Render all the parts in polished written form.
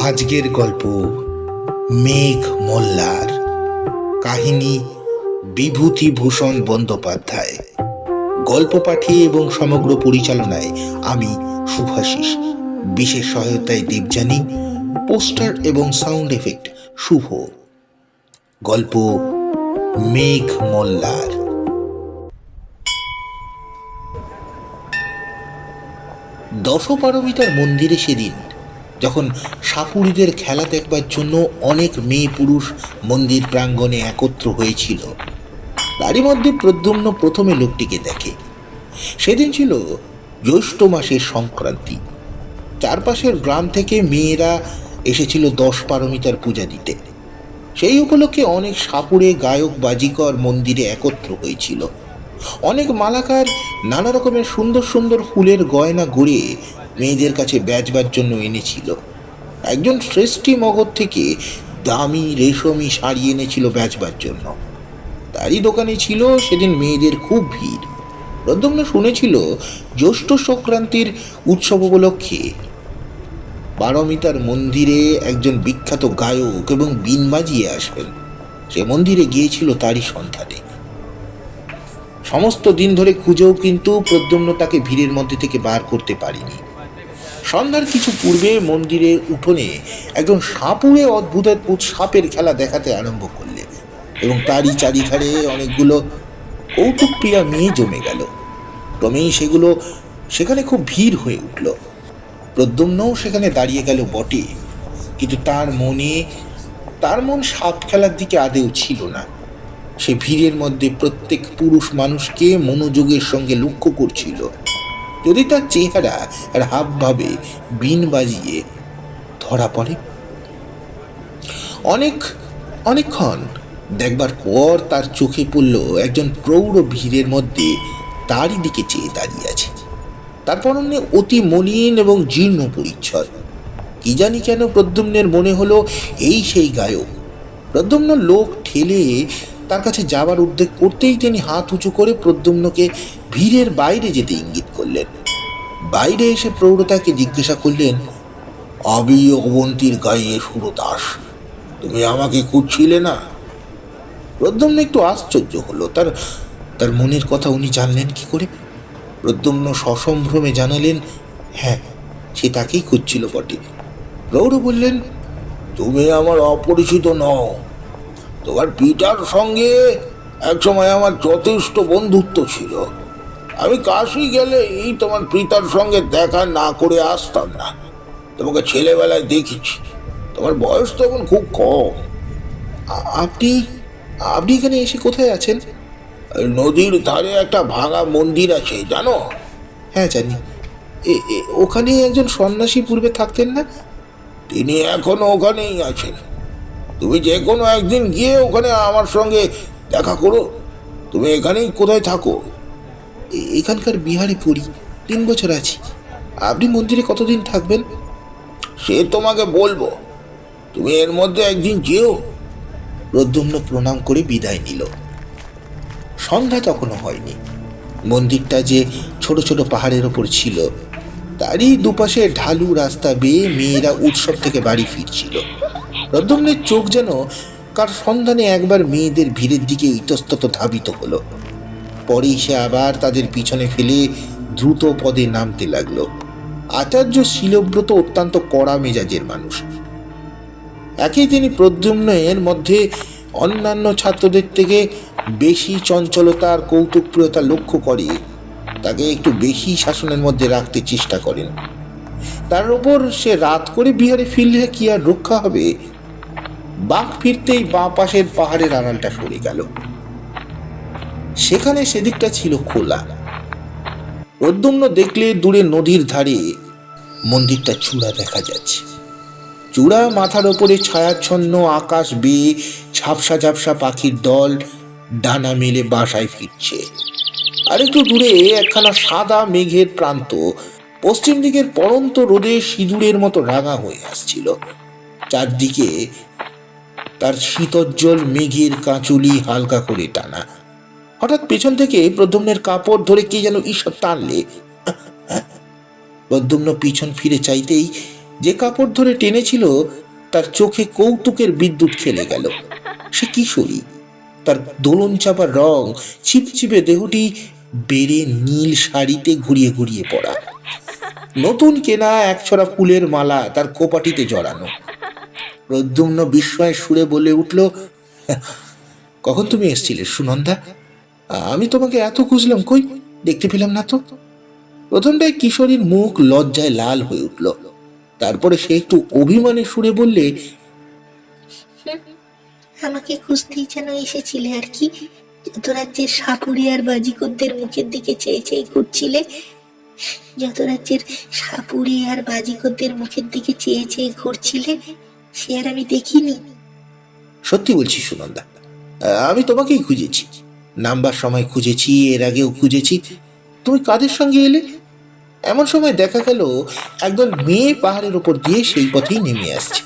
আজকের গল্প মেঘ মোল্লার। কাহিনী বিভূতিভূষণ বন্দ্যোপাধ্যায়। গল্প পাঠে এবং সমগ্র পরিচালনায় আমি শুভাশিস। বিশেষ সহায়তায় দেবযানী। পোস্টার এবং সাউন্ড এফেক্ট শুভ। গল্প মেঘ মোল্লার। দশপারমিতার মন্দিরে সেদিন যখন সাপুড়িদের খেলা দেখবার জন্য অনেক মেয়ে পুরুষ মন্দির প্রাঙ্গণে একত্র হয়েছিল, তারই মধ্যে প্রদ্যুম্ন প্রথমে লোকটিকে দেখে। সেদিন ছিল জ্যৈষ্ঠ মাসের সংক্রান্তি। চারপাশের গ্রাম থেকে মেয়েরা এসেছিল দশপারমিতার পূজা দিতে। সেই উপলক্ষে অনেক সাপুড়ে গায়ক বাজিকর মন্দিরে একত্র হয়েছিল। অনেক মালাকার নানা রকমের সুন্দর সুন্দর ফুলের গয়না গড়ে মেয়েদের কাছে বেচবার জন্য এনেছিল। একজন শ্রেষ্ঠী মগধ থেকে দামি রেশমি শাড়ি এনেছিল বেচবার জন্য। তারই দোকানে ছিল সেদিন মেয়েদের খুব ভিড়। প্রদ্যুম্ন শুনেছিল জ্যৈষ্ঠ সংক্রান্তির উৎসব উপলক্ষে পারমিতার মন্দিরে একজন বিখ্যাত গায়ক এবং বীণ বাজিয়ে আসবেন। সে মন্দিরে গিয়েছিল তারই সন্ধানে। সমস্ত দিন ধরে খুঁজেও কিন্তু প্রদ্যুম্ন তাকে ভিড়ের মধ্যে থেকে বার করতে পারেনি। সন্ধ্যার কিছু পূর্বে মন্দিরের উঠোনে একজন সাপুড়ে অদ্ভুত অদ্ভুত সাপের খেলা দেখাতে আরম্ভ করলেন এবং তারই চারিধারে অনেকগুলো কৌতুকপ্রিয়া মেয়ে জমে গেল। ক্রমেই সেখানে খুব ভিড় হয়ে উঠল। প্রদ্যুম্নও সেখানে দাঁড়িয়ে গেল বটে, কিন্তু তার মন সাপ খেলার দিকে আদেও ছিল না। সে ভিড়ের মধ্যে প্রত্যেক পুরুষ মানুষকে মনোযোগের সঙ্গে লক্ষ্য করছিল। যদি তার চেহারা আর হাবভাবে বীণ বাজিয়ে ধরা পড়ে। অনেকক্ষণ দেখবার পর তার চোখে পড়ল একজন প্রৌঢ় ভিড়ের মধ্যে তারই দিকে চেয়ে দাঁড়িয়ে আছে। তার পরনে অতি মলিন এবং জীর্ণ পরিচ্ছদ। কি জানি কেন প্রদ্যুম্নের মনে হলো এই সেই গায়ক। প্রদ্যুম্ন লোক ঠেলে তার কাছে যাবার উদ্যোগ করতেই তিনি হাত উঁচু করে প্রদ্যুম্নকে ভিড়ের বাইরে যেতে ইঙ্গিত করলেন। বাইরে এসে প্রৌঢ়তাকে জিজ্ঞাসা করলেন, আমি অবন্তীর গায়ে সুরদাস, তুমি আমাকে খুঁজছিলে না? প্রদ্যুম্ন একটু আশ্চর্য হলো। তার মনের কথা উনি জানলেন কি করে? প্রদ্যুম্ন সসম্ভ্রমে জানালেন, হ্যাঁ, সে তাকেই খুঁজছিল বটে। প্রৌঢ় বললেন, তুমি আমার অপরিচিত নও। তোমার পিতার সঙ্গে একসময় আমার যথেষ্ট বন্ধুত্ব ছিল। আমি কাশি গেলেই তোমার পিতার সঙ্গে দেখা না করে আসতাম না। তোমাকে ছেলেবেলায় দেখেছি। তোমার বয়স তখন খুব কম। আপনি এখানে এসে কোথায় আছেন? নদীর ধারে একটা ভাঙা মন্দির আছে, জানো? হ্যাঁ, জানি। ওখানে একজন সন্ন্যাসী পূর্বে থাকতেন না? তিনি এখনো ওখানেই আছেন। তুমি যে কোনো একদিন গিয়ে ওখানে আমার সঙ্গে দেখা করো। তুমি এখানেই কোথায় থাকো? এখানকার বিহারে পড়ি, 3 বছর আছি। আপনি মন্দিরে কতদিন থাকবেন? সে তোমাকে বলবো, তুমি এর মধ্যে একদিন যেও। প্রদ্যুম্ন প্রণাম করে বিদায় নিল। সন্ধ্যা তখনও হয়নি। মন্দিরটা যে ছোট ছোট পাহাড়ের ওপর ছিল, তারই দুপাশে ঢালু রাস্তা বেয়ে মেয়েরা উৎসব থেকে বাড়ি ফিরছিল। প্রদ্যুম্নের চোখ যেন কার সন্ধানে একবার মেয়েদের ভিড়ের দিকে ইতস্তত ধাবিত হলো। পরেই সে আবার তাদের পিছনে ফেলে দ্রুত পদে নামতে লাগলো। আচার্য শীলব্রত অত্যন্ত কড়া মেজাজের মানুষ। একেই তিনি প্রদ্যুম্নের মধ্যে অন্যান্য ছাত্রদের থেকে বেশি চঞ্চলতা আর কৌতুকপ্রিয়তা লক্ষ্য করে তাকে একটু বেশি শাসনের মধ্যে রাখতে চেষ্টা করেন। তার ওপর সে রাত করে বিহারে ফিরলে কি আর রক্ষা হবে? বাঁক ফিরতেই বাঁ পাশের পাহাড়ের আড়ালটা সরে গেল। সেখানে সেদিকটা ছিল খোলা। প্রদ্যুম্ন দেখলে দূরে নদীর ধারে মন্দিরটা চূড়া দেখা যাচ্ছে। চূড়া মাথার ওপরে ছায়াচ্ছন্ন আকাশ বেয়ে ঝাপসা ঝাপসা পাখির দল ডানা মেলে বাসায় ফিরছে। আর একটু দূরে একখানা সাদা মেঘের প্রান্ত পশ্চিম দিকের পড়ন্ত রোদে সিঁদুরের মতো রাঙা হয়ে আসছিল। চারদিকে তার শীতজ্জ্বল মেঘের কাঁচুলি হালকা করে টানা। হঠাৎ পেছন থেকে প্রদ্যুম্নের কাপড় ধরে কে যেন ঈষৎ টানলে। প্রদ্যুম্ন পিছন ফিরে চাইতেই যে কাপড় ধরে টেনেছিল তার চোখে কৌতুকের বিদ্যুৎ খেলে গেল। সে কিশোরী, তার দোলন চাপা রং, ছিপছিপে দেহটি বেড়ে নীল শাড়িতে ঘুরিয়ে ঘুরিয়ে পড়া, নতুন কেনা একছড়া ফুলের মালা তার কোপাটিতে জড়ানো। প্রদ্যুম্ন বিস্ময়ের সুরে বলে উঠল, কখন তুমি এসছিলে সুনন্দা? আমি তোমাকে এত খুঁজলাম, কই দেখতে পেলাম না তো। প্রথমটায় কিশোরীর মুখ লজ্জায় লাল হয়ে উঠল, তারপরে সে একটু অভিমানের সুরে বললে, আমাকে খুঁজতেই যেন এসেছিলে আর কি। যত রাজ্যের সাপুড়ে আর বাজিকরদের মুখের দিকে চেয়ে চেয়ে ঘুরছিলে, যত রাজ্যের সাপুড়ে আর বাজিকরদের মুখের দিকে চেয়ে চেয়ে ঘুরছিলে, সে আর আমি দেখিনি। সত্যি বলছি সুনন্দা, আমি তোমাকেই খুঁজেছি, নামবার সময় খুঁজেছি, এর আগেও খুঁজেছি। তুমি কাদের সঙ্গে এলে? এমন সময় দেখা গেল একদল মেয়ে পাহাড়ের ওপর দিয়ে সেই পথেই নেমে আসছে।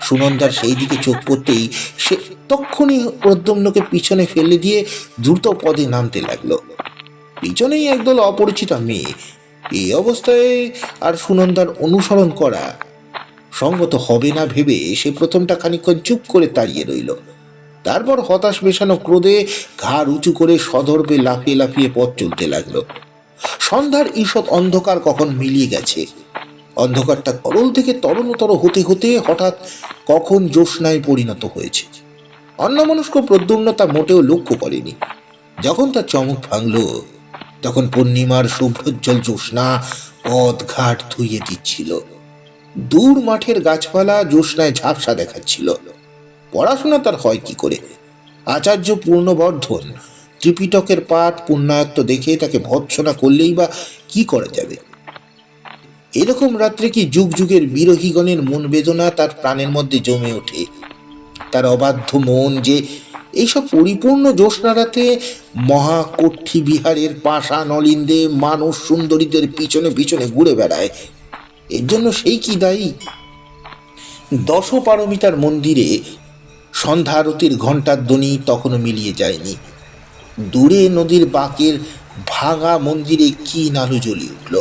সুনন্দার সেই দিকে চোখ পড়তেই সে তক্ষুনি প্রদ্যুম্নকে পিছনে ফেলে দিয়ে দ্রুত পদে নামতে লাগলো। পিছনেই একদল অপরিচিতা মেয়ে। এই অবস্থায় আর সুনন্দার অনুসরণ করা সঙ্গত হবে না ভেবে সে প্রথমটা খানিকক্ষণ চুপ করে দাঁড়িয়ে রইল। তারপর হতাশ মেশানো ক্রোধে ঘাড় উঁচু করে সদর্পে লাফিয়ে লাফিয়ে পথ চলতে লাগলো। সন্ধ্যার ঈষৎ অন্ধকার কখন মিলিয়ে গেছে, অন্ধকারটা তরল থেকে তরলতর হতে হতে হঠাৎ কখন জ্যোৎস্নায় পরিণত হয়েছে। অন্যমনস্ক প্রদ্যুম্ন তা মোটেও লক্ষ্য করেনি। যখন তার চমক ভাঙল, তখন পূর্ণিমার শুভ্রোজ্জ্বল জ্যোৎস্না পথ ঘাট ধুইয়ে দিচ্ছিল। দূর মাঠের গাছপালা জ্যোৎস্নায় ঝাপসা দেখাচ্ছিল। পড়াশোনা তার হয় কি করে? আচার্য পূর্ণবর্ধন ত্রিপিটকের পাঠ পুণ্যায়ত্ত দেখে তাকে ভৎসনা করলেই বা কি করা যাবে? এরকম রাত্রে কি যুগ যুগের বিরোহীগণের মন বেদনা তার প্রাণের মধ্যে জমে ওঠে। তার অবাধ্য মন যে এইসব পরিপূর্ণ জ্যোৎস্না রাতে মহাকক্ষী বিহারের পাষাণ অলিন্দে মানুষ সুন্দরীদের পিছনে পিছনে ঘুরে বেড়ায়, এর জন্য সেই কি দায়ী? দশপারমিতার মন্দিরে সন্ধ্যা আরতির ঘণ্টার ধ্বনি তখনও মিলিয়ে যায়নি। দূরে নদীর বাঁকের ভাঙা মন্দিরে কি নালু জ্বলে উঠল।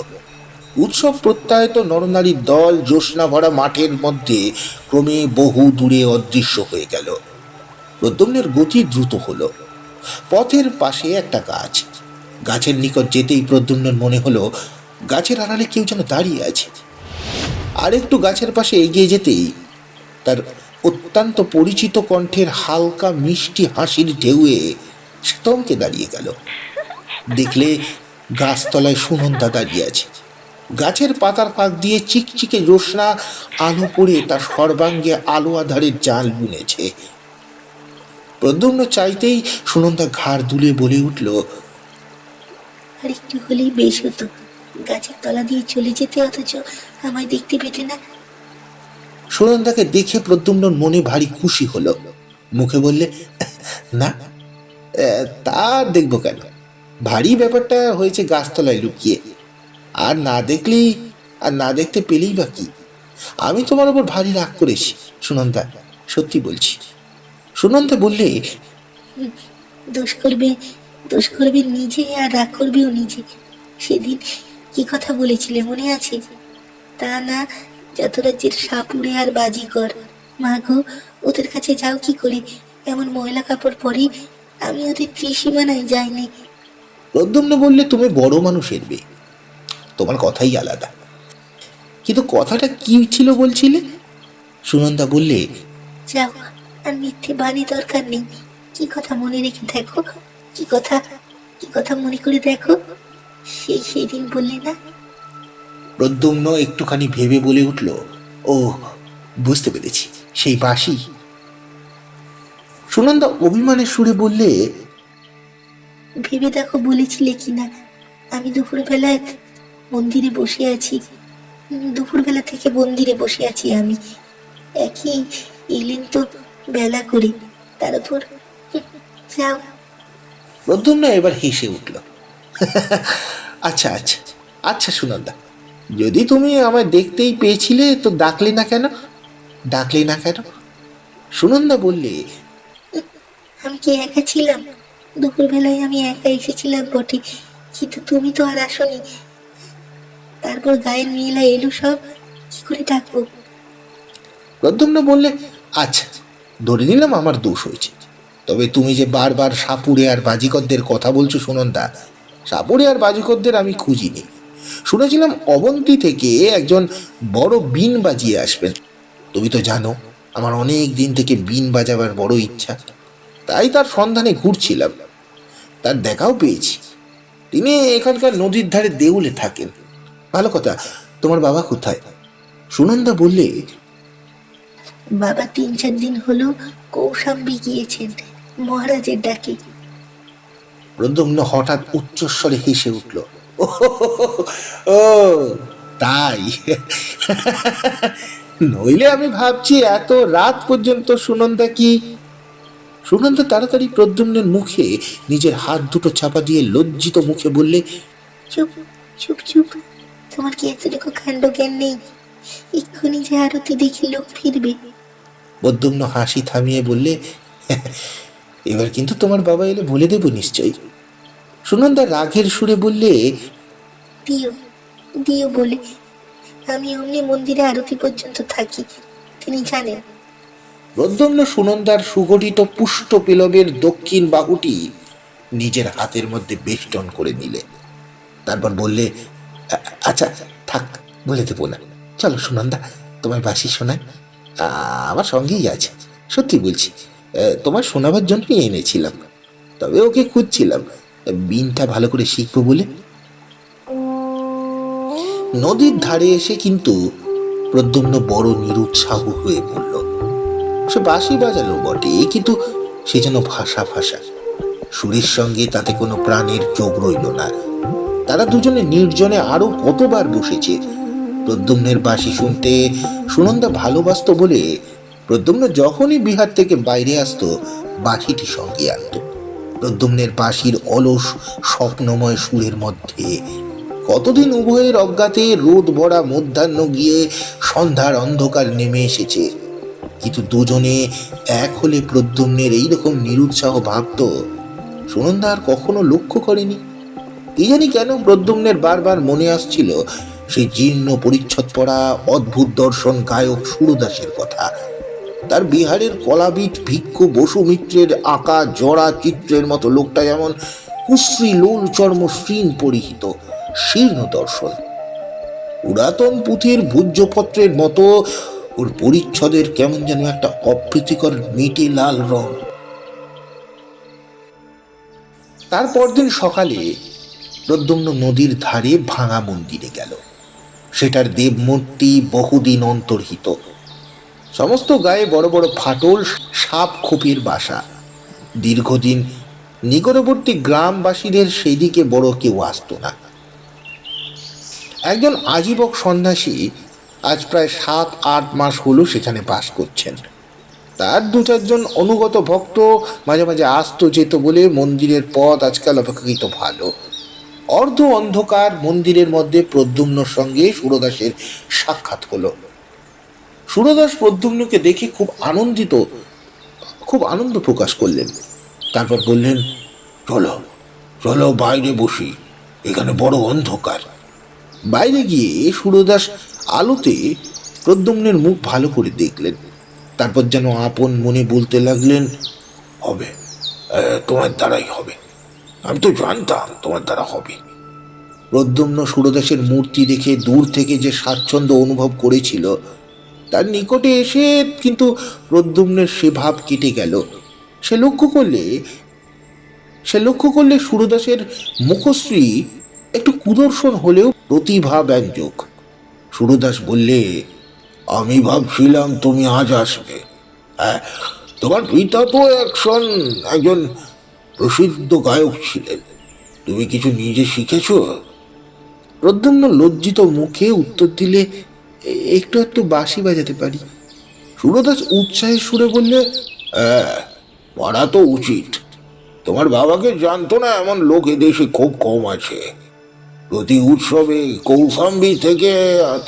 উৎসব প্রত্যায়িত নরনারীর দল জ্যোৎস্না ভরা মাঠের মধ্যে ক্রমে বহু দূরে অদৃশ্য হয়ে গেল। প্রদ্যুম্নের গতি দ্রুত হলো। পথের পাশে একটা গাছ, গাছের নিকট যেতেই প্রদ্যুম্নের মনে হলো গাছের আড়ালে কেউ যেন দাঁড়িয়ে আছে। আর একটু গাছের পাশে এগিয়ে যেতেই তার অত্যন্ত পরিচিত কণ্ঠের হালকা মিষ্টি হাসির ঢেউয়ে সে থমকে দাঁড়িয়ে গেল। দেখলে গাছতলায় সুনন্দা দাঁড়িয়ে আছে। গাছের পাতার ফাঁক দিয়ে চিকচিকে জ্যোৎস্না আলো পড়ে তার সর্বাঙ্গে আলো আধারের জাল বুনেছে। প্রদ্যুম্ন চাইতেই সুনন্দা ঘাড় দুলে বলে উঠল, আর একটু হলেই বেশ হতো, গাছের তলা দিয়ে চলে যেতে, অথচ আমায় দেখতে পেতে না। সুনন্দাকে দেখে প্রদ্যুম্নর মনে ভারী খুশি হলো। মুখে বললে, না, তা দেখবো কেন? ভারী ব্যাপারটা হয়েছে গাছতলায় লুকিয়ে। আর না দেখলেই, আর না দেখতে পেলেই বা কি? আমি তোমার ওপর ভারী রাগ করেছি সুনন্দা, সত্যি বলছি। সুনন্দা বললে, দোষ করবে, দোষ করবে নিজে, আর রাগ করবেও নিজে। সেদিন কি কথা বলেছিলে মনে আছে? তা না, যত রাজ্যের সাপুড়ে আর বাজিকর, মা গো, ওদের কাছে যাও কি করে? এমন ময়লা কাপড় পরে আমি ওদের ত্রিসীমানায় যাইনি। প্রদ্যুম্ন বললে, তুমি বড় মানুষের মেয়ে, তোমার কথাই আলাদা। কিন্তু কথাটা কি ছিল বলছিলে? সুনন্দা বললে, যাও, আর মিথ্যে বাণী দরকার নেই। কি কথা মনে রেখে দেখো, কি কথা, কি কথা মনে করে দেখো। সেদিন বললে না? প্রদ্যুম্ন একটুখানি ভেবে বলে উঠল, ও, বুঝতে পেরেছি, সেই বাঁশি। সুনন্দা অভিমানের সুরে বললে, ভেবে দেখো বলেছিলে কিনা। আমি দুপুরবেলায় মন্দিরে বসে আছি, দুপুরবেলা থেকে মন্দিরে বসে আছি আমি। একই এলেন তো বেলা করে, তার উপর যাও। প্রদ্যুম্ন এবার হেসে উঠল। আচ্ছা আচ্ছা আচ্ছা সুনন্দা, যদি তুমি আমায় দেখতেই পেয়েছিলে তো ডাকলে না কেন? ডাকলে না কেন? সুনন্দা বললে, আমি কি একা ছিলাম? দুপুরবেলায় আমি একা এসেছিলাম বটে, কিন্তু তুমি তো আর আসনি। তারপর গায়ের মেয়েরা এলো সব, কি করে ডাকবো? প্রদ্যুম্ন বললে, আচ্ছা, ধরে নিলাম আমার দোষ হয়েছে। তবে তুমি যে বারবার সাপুড়ে আর বাজিকরদের কথা বলছো সুনন্দা, সাপুড়ে আর বাজিকরদের আমি খুঁজিনি। শুনেছিলাম অবন্তী থেকে একজন বড় বিন বাজিয়ে আসবেন। তুমি তো জানো আমার অনেক দিন থেকে বিন বাজাবার বড় ইচ্ছা, তাই তার সন্ধানে ঘুরছিলাম। তার দেখাও পেয়েছি। তিনি এখানকার নদীর ধারে দেউলে থাকেন। ভালো কথা, তোমার বাবা কোথায়? সুনন্দা বললে, বাবা 3-4 দিন হলো কৌশাম্বী গিয়েছেন মহারাজের ডাকে। প্রদ্যুম্ন হঠাৎ উচ্চস্বরে হেসে উঠল। ও তাই? নইলে আমি ভাবছি এত রাত পর্যন্ত সুনন্দা কি। সুনন্দা তাড়াতাড়ি প্রদ্যুম্নের মুখে নিজের হাত দুটো চাপা দিয়ে লজ্জিত মুখে বললে, চুপ চুপ চুপ, তোমার কি এতটুকু কাণ্ড জ্ঞান নেই? এক্ষুনি যে আরতি দেখে লোক ফিরবে। প্রদ্যুম্ন হাসি থামিয়ে বললে, এবার কিন্তু তোমার বাবা এলে বলে দেব নিশ্চয়ই। সুনন্দা রাগের সুরে বললে, দিও দিও বলে, আমি অমনি মন্দিরে আরতি পর্যন্ত থাকি, তিনি জানেন। প্রদ্যুম্ন সুনন্দার সুগঠিত পুষ্ট পেলবের দক্ষিণ বাহুটি নিজের হাতের মধ্যে বেষ্টন করে নিলে। তারপর বললে, আচ্ছা থাক, বলে দেবো না। চলো সুনন্দা, তোমায় বাসি শোনায়। আমার সঙ্গেই আছে, সত্যি বলছি। তোমার শোনাবার জন্যই এনেছিলাম। তবে ওকে খুঁজছিলাম, বিনটা ভালো করে শিখবো বলে। নদীর ধারে এসে কিন্তু প্রদ্যুম্ন বড় নিরুৎসাহ হয়ে পড়ল। সে বাঁশি বাজালো বটে, কিন্তু সে যেন ভাষা ভাষা, সুরের সঙ্গে তাতে কোনো প্রাণের যোগ রইল না। তারা দুজনে নির্জনে আরো কতবার বসেছে। প্রদ্যুম্নের বাঁশি শুনতে সুনন্দা ভালোবাসত বলে প্রদ্যুম্ন যখনই বিহার থেকে বাইরে আসতো বাঁশিটি সঙ্গে আনত। প্রদ্যুম্নের বাঁশির অলস স্বপ্নময় সুরের মধ্যে কতদিন উভয়ের অজ্ঞাতে রোদ ভরা মধ্যাহ্ন গিয়ে সন্ধ্যার অন্ধকার নেমে এসেছে, কিন্তু দুজনে এক হলে প্রদ্যুম্নের এইরকম নিরুৎসাহ ভাবত সুনন্দা আর কখনো লক্ষ্য করেনি। কি জানি কেন প্রদ্যুম্নের বারবার মনে আসছিল সেই জীর্ণ পরিচ্ছদ পরা অদ্ভুত দর্শন গায়ক সুরদাসের কথা। তার বিহারের কলাবিট ভিক্ষু বসু মিত্রের আঁকা জড়া চিত্রের মতো লোকটা যেমন কুশ্রী লোল চর্ম শ্রীন পরিহিত, শীর্ণ দর্শন। পুরাতন পুঁথির ভূজ্যপত্রের মতো ওর পরিচ্ছদের কেমন যেন একটা অপ্রীতিকর মেটে লাল রং। তার পরদিন সকালে প্রদ্যুম্ন নদীর ধারে ভাঙা মন্দিরে গেল। সেটার দেবমূর্তি বহুদিন অন্তর্হিত, সমস্ত গায়ে বড় বড় ফাটল, সাপ খোপের বাসা। দীর্ঘদিন নিকটবর্তী গ্রামবাসীদের সেই দিকে বড় কেউ আসত না। একজন আজীবক সন্ন্যাসী আজ প্রায় 7-8 মাস হলো সেখানে বাস করছেন। তার 2-4 অনুগত ভক্ত মাঝে মাঝে আসতো যেত বলে মন্দিরের পথ আজকাল অপেক্ষাকৃত ভালো। অর্ধ অন্ধকার মন্দিরের মধ্যে প্রদ্যুম্নর সঙ্গে সুরদাসের সাক্ষাৎ হলো। সুরদাস প্রদ্যুম্নকে দেখে খুব আনন্দ প্রকাশ করলেন। তারপর বললেন, চলো চলো বাইরে বসি, এখানে বড় অন্ধকার। বাইরে গিয়ে সুরদাস আলোতে প্রদ্যুম্নের মুখ ভালো করে দেখলেন। তারপর যেন আপন মনে বলতে লাগলেন, হবে, তোমার দ্বারাই হবে, আমি তো জানতাম তোমার দ্বারা হবে। প্রদ্যুম্ন সুরদাসের মূর্তি দেখে দূর থেকে যে স্বাচ্ছন্দ্য অনুভব করেছিল, তার নিকটে এসে কিন্তু প্রদ্যুম্নের সে ভাব কেটে গেল। সে লক্ষ্য করলে সুরদাসের মুখশ্রী একটু কুদর্শন হলেও প্রতিভা ব্যঞ্জক। সুরদাস বললে, আমি ভাবছিলাম তুমি আজ আসবে। হ্যাঁ, তোমার পিতা তো একজন প্রসিদ্ধ গায়ক ছিলেন, তুমি কিছু নিজে শিখেছ? প্রদ্যুম্ন লজ্জিত মুখে উত্তর দিলে, একটু একটু বাঁশি বাজাতে পারি। সুরদাস উৎসাহের সুরে বললে, পড়া তো উচিত। তোমার বাবাকে জানতো না এমন লোক এদেশে খুব কম আছে। প্রতি উৎসবে কৌশাম্বী থেকে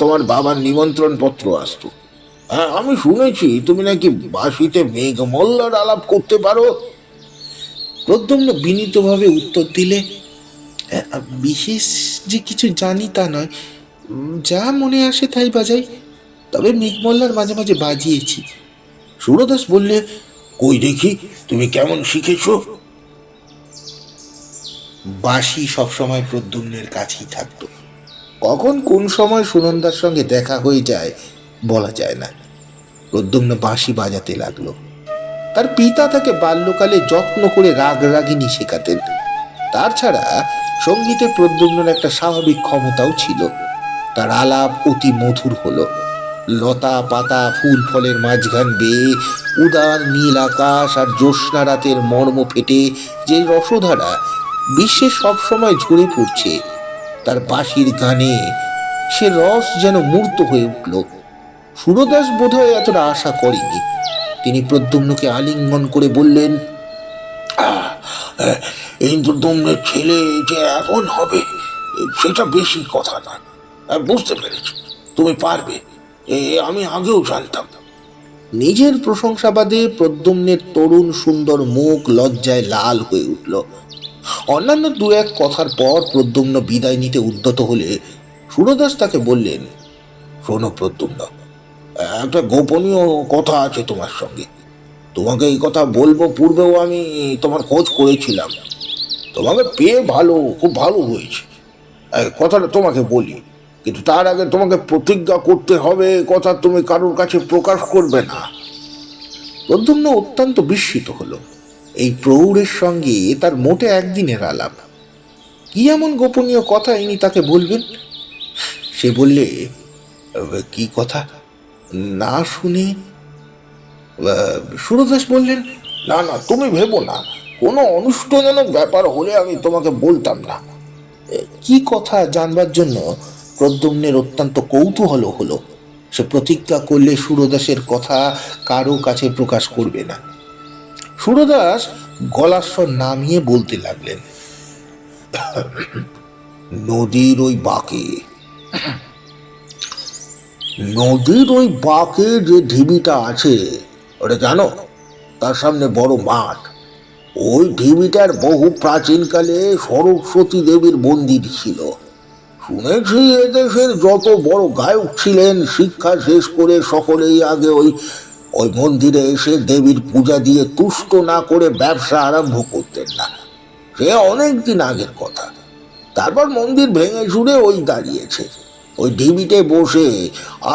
তোমার বাবার নিমন্ত্রণ পত্র আসতো। হ্যাঁ, আমি শুনেছি তুমি নাকি বাঁশিতে মেঘমল্লার আলাপ করতে পারো। প্রদ্যুম্ন বিনীতভাবে উত্তর দিলে, বিশেষ যে কিছু জানি তা নয়, যা মনে আসে তাই বাজাই। তবে মেঘমল্লার মাঝে মাঝে বাজিয়েছি। সুরদাস বললে, কই দেখি তুমি কেমন শিখেছো? বাঁশি সবসময় প্রদ্যুম্নের কাছেই থাকতো। কখন কোন সময় সুনন্দার সঙ্গে দেখা হয়ে যায় বলা যায় না। প্রদ্যুম্ন বাঁশি বাজাতে লাগলো। তার পিতা তাকে বাল্যকালে যত্ন করে রাগ রাগিনী শেখাতেন। তার ছাড়া সঙ্গীতে প্রদ্যুম্নের একটা স্বাভাবিক ক্ষমতাও ছিল। তার আলাপ অতি মধুর হলো। লতা পাতা ফুল ফলের মাঝখান বেয়ে উদার নীল আকাশ আর জ্যোৎস্না রাতের মর্ম ফেটে যে রসধারা বিশ্বে সবসময় ঝরে পড়ছে, তার বাঁশির গানে সে রস যেন মূর্ত হয়ে উঠল। সুরদাস বোধহয় এতটা আশা করেনি। তিনি প্রদ্যুম্নকে আলিঙ্গন করে বললেন, ইন্দ্রদম্নের ছেলে যে এমন হবে সেটা বেশি কথা না। বুঝতে পেরেছি, তুমি পারবে, আমি আগেও জানতাম। নিজের প্রশংসাবাদে প্রদ্যুম্নের তরুণ সুন্দর মুখ লজ্জায় লাল হয়ে উঠল। অন্যান্য দু এক কথার পর প্রদ্যুম্ন বিদায় নিতে উদ্যত হলে সুরদাস তাকে বললেন, শোনো প্রদ্যুম্ন, একটা গোপনীয় কথা আছে তোমার সঙ্গে। তোমাকে এই কথা বলবো পূর্বেও আমি তোমার খোঁজ করেছিলাম। তোমাকে পেয়ে খুব ভালো হয়েছে। কথাটা তোমাকে বলি, কিন্তু তার আগে তোমাকে প্রতিজ্ঞা করতে হবে কথা তুমি কারোর কাছে প্রকাশ করবে না। প্রদ্যুম্ন অত্যন্ত বিস্মিত হলো। এই প্রৌঢ়ের সঙ্গে তার মোটে একদিনের আলাপ। কি এমন গোপনীয় কথা ইনি তাকে বলবেন? সে বললে, কি কথা না শুনে? সুরদাস বললেন, না না, তুমি ভেবো না, কোনো অনুষ্ঠানজনক ব্যাপার হলে আমি তোমাকে বলতাম না। কি কথা জানবার জন্য প্রদ্যুম্নের অত্যন্ত কৌতূহল হলো। সে প্রতিজ্ঞা করলে সুরদাসের কথা কারো কাছে প্রকাশ করবে না। সুরদাস গলার স্বর নামিয়ে বলতে লাগলেন, নদীর ওই বাঁকে যে ঢিবিটা আছে ওটা জানো? তার সামনে বড় মাঠ। ওই ঢিবিটার বহু প্রাচীনকালে সরস্বতী দেবীর মন্দির ছিল। শুনেছি এদেশের যত বড় গায়ক ছিলেন শিক্ষা শেষ করে সকলেই আগে ওই ওই মন্দিরে এসে দেবীর পূজা দিয়ে তুষ্ট না করে ব্যবসা আরম্ভ করতেন না। সে অনেক দিন আগের কথা। তারপর মন্দির ভেঙে চুরে ওই দাঁড়িয়েছে। ওই ঢিবিতে বসে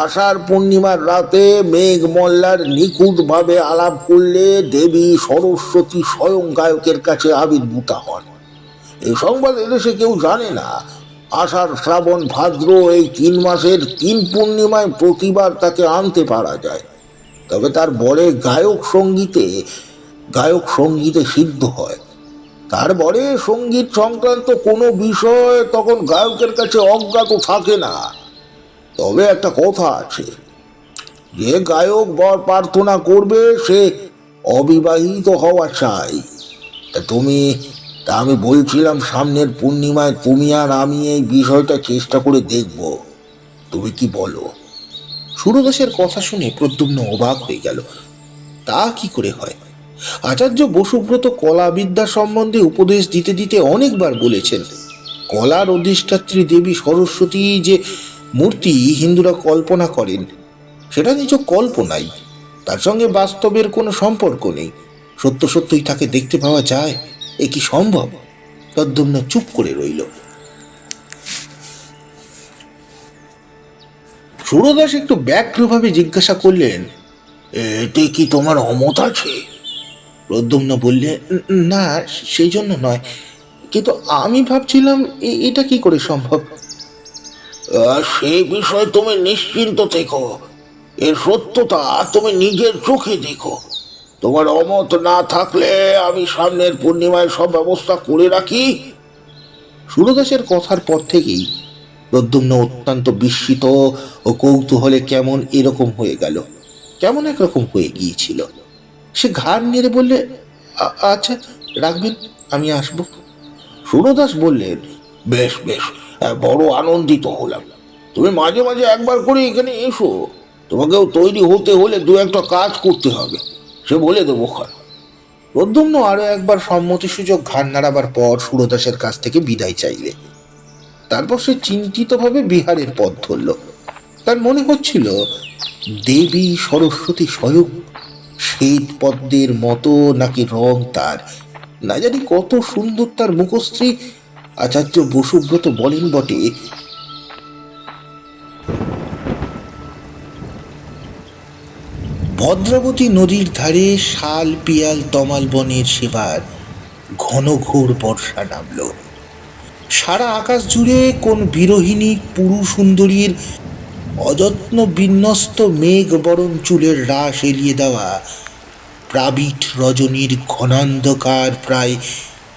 আষাঢ় পূর্ণিমার রাতে মেঘমল্লার নিখুঁতভাবে আলাপ করলে দেবী সরস্বতী স্বয়ং গায়কের কাছে আবির্ভূতা হন। এই সংবাদ এদেশে কেউ জানে না। আষাঢ় শ্রাবণ ভাদ্র এই 3 মাসের 3 পূর্ণিমায় প্রতিবার তাকে আনতে পারা যায়। তবে তার বরে গায়ক সঙ্গীতে সিদ্ধ হয়। তারপরে সঙ্গীত সংক্রান্ত কোনো বিষয় তখন গায়কের কাছে অজ্ঞাত থাকে না। তবে একটা কথা আছে, যে গায়ক বর প্রার্থনা করবে সে অবিবাহিত হওয়া চাই। আমি বলছিলাম সামনের পূর্ণিমায় তুমি আর আমি এই বিষয়টা চেষ্টা করে দেখব। তুমি কি বলো? সুরদাসের কথা শুনে প্রদ্যুম্ন অবাক হয়ে গেল। তা কি করে হয়? আচার্য বসুব্রত কলাবিদ্যা সম্বন্ধে উপদেশ দিতে দিতে অনেকবার বলেছেন, কলার অধিষ্ঠাত্রী দেবী সরস্বতী যে মূর্তি হিন্দুরা কল্পনা করেন সেটা নিছক কল্পনাই। তার সঙ্গে বাস্তবের কোনো সম্পর্ক নেই। সত্য সত্যই তাকে দেখতে পাওয়া যায়, এ কি সম্ভব? প্রদ্যুম্ন চুপ করে রইল। সুরদাস একটু ব্যগ্রভাবে জিজ্ঞাসা করলেন, এতে কি তোমার অমত আছে? প্রদ্যুম্ন বললে, না, সেই জন্য নয়, কিন্তু আমি ভাবছিলাম এটা কি করে সম্ভব। সেই বিষয়ে তুমি নিশ্চিন্ত থেকো। এর সত্যতা তুমি নিজের চোখে দেখো। তোমার অমত না থাকলে আমি সামনের পূর্ণিমায় সব ব্যবস্থা করে রাখি। সুরদাসের কথার পর থেকেই প্রদ্যুম্ন অত্যন্ত বিস্মিত ও কৌতূহলে কেমন এরকম হয়ে গেল, কেমন একরকম হয়ে গিয়েছিল। সে ঘাড় নেড়ে বললে, আচ্ছা রাখবেন, আমি আসব। সুরদাস বললেন, বেশ বেশ, বড় আনন্দিত হলাম। তুমি মাঝে মাঝে একবার করে এখানে এসো। তোমাকেও তৈরি হতে হলে 2-1টা কাজ করতে হবে, সে বলে দেবো ক্ষণ। প্রদ্যুম্ন আরো একবার সম্মতিসূচক ঘাড় নাড়াবার পর সুরদাসের কাছ থেকে বিদায় চাইলে। তারপর সে চিন্তিতভাবে বিহারের পথ ধরল। তার মনে হচ্ছিল দেবী সরস্বতী স্বয়ং শ্বেত পদ্মের মতো, নাকি রং তার না জানি কত সুন্দর তার মুখশ্রী। আচার্য বসুব্রত বলেন বটে, ভদ্রাবতী নদীর ধারে শাল পিয়াল তমাল বনের সেবার ঘন ঘোর বর্ষা নামল। সারা আকাশ জুড়ে কোন বিরোহিণী পুরু সুন্দরীর অযত্ন বিন্যস্ত মেঘ বরণ চুলের রাশ এলিয়ে দেওয়া প্রাবিট রজনীর ঘনান্ধকার প্রায়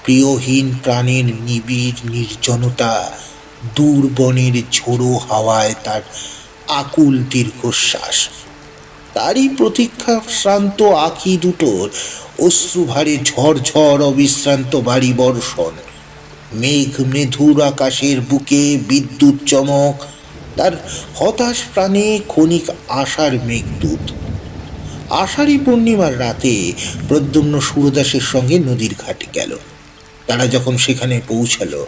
প্রিয়হীন প্রাণের নিবিড় নির্জনতা, দূর বনের ঝোড়ো হাওয়ায় তার আকুল দীর্ঘশ্বাস, তারই প্রতীক্ষা শ্রান্ত আঁখি দুটোর অশ্রুভারে ঝড় অবিশ্রান্ত বাড়ি বর্ষণ, মেঘ মেধুর আকাশের বুকে বিদ্যুৎ চমক, তার হতাশ প্রাণে ক্ষণিক আশার মেঘদূত। আষাঢ়ী পূর্ণিমার রাতে প্রদ্যুম্ন সুরদাসের সঙ্গে নদীর ঘাটে গেল। তারা যখন সেখানে পৌঁছালো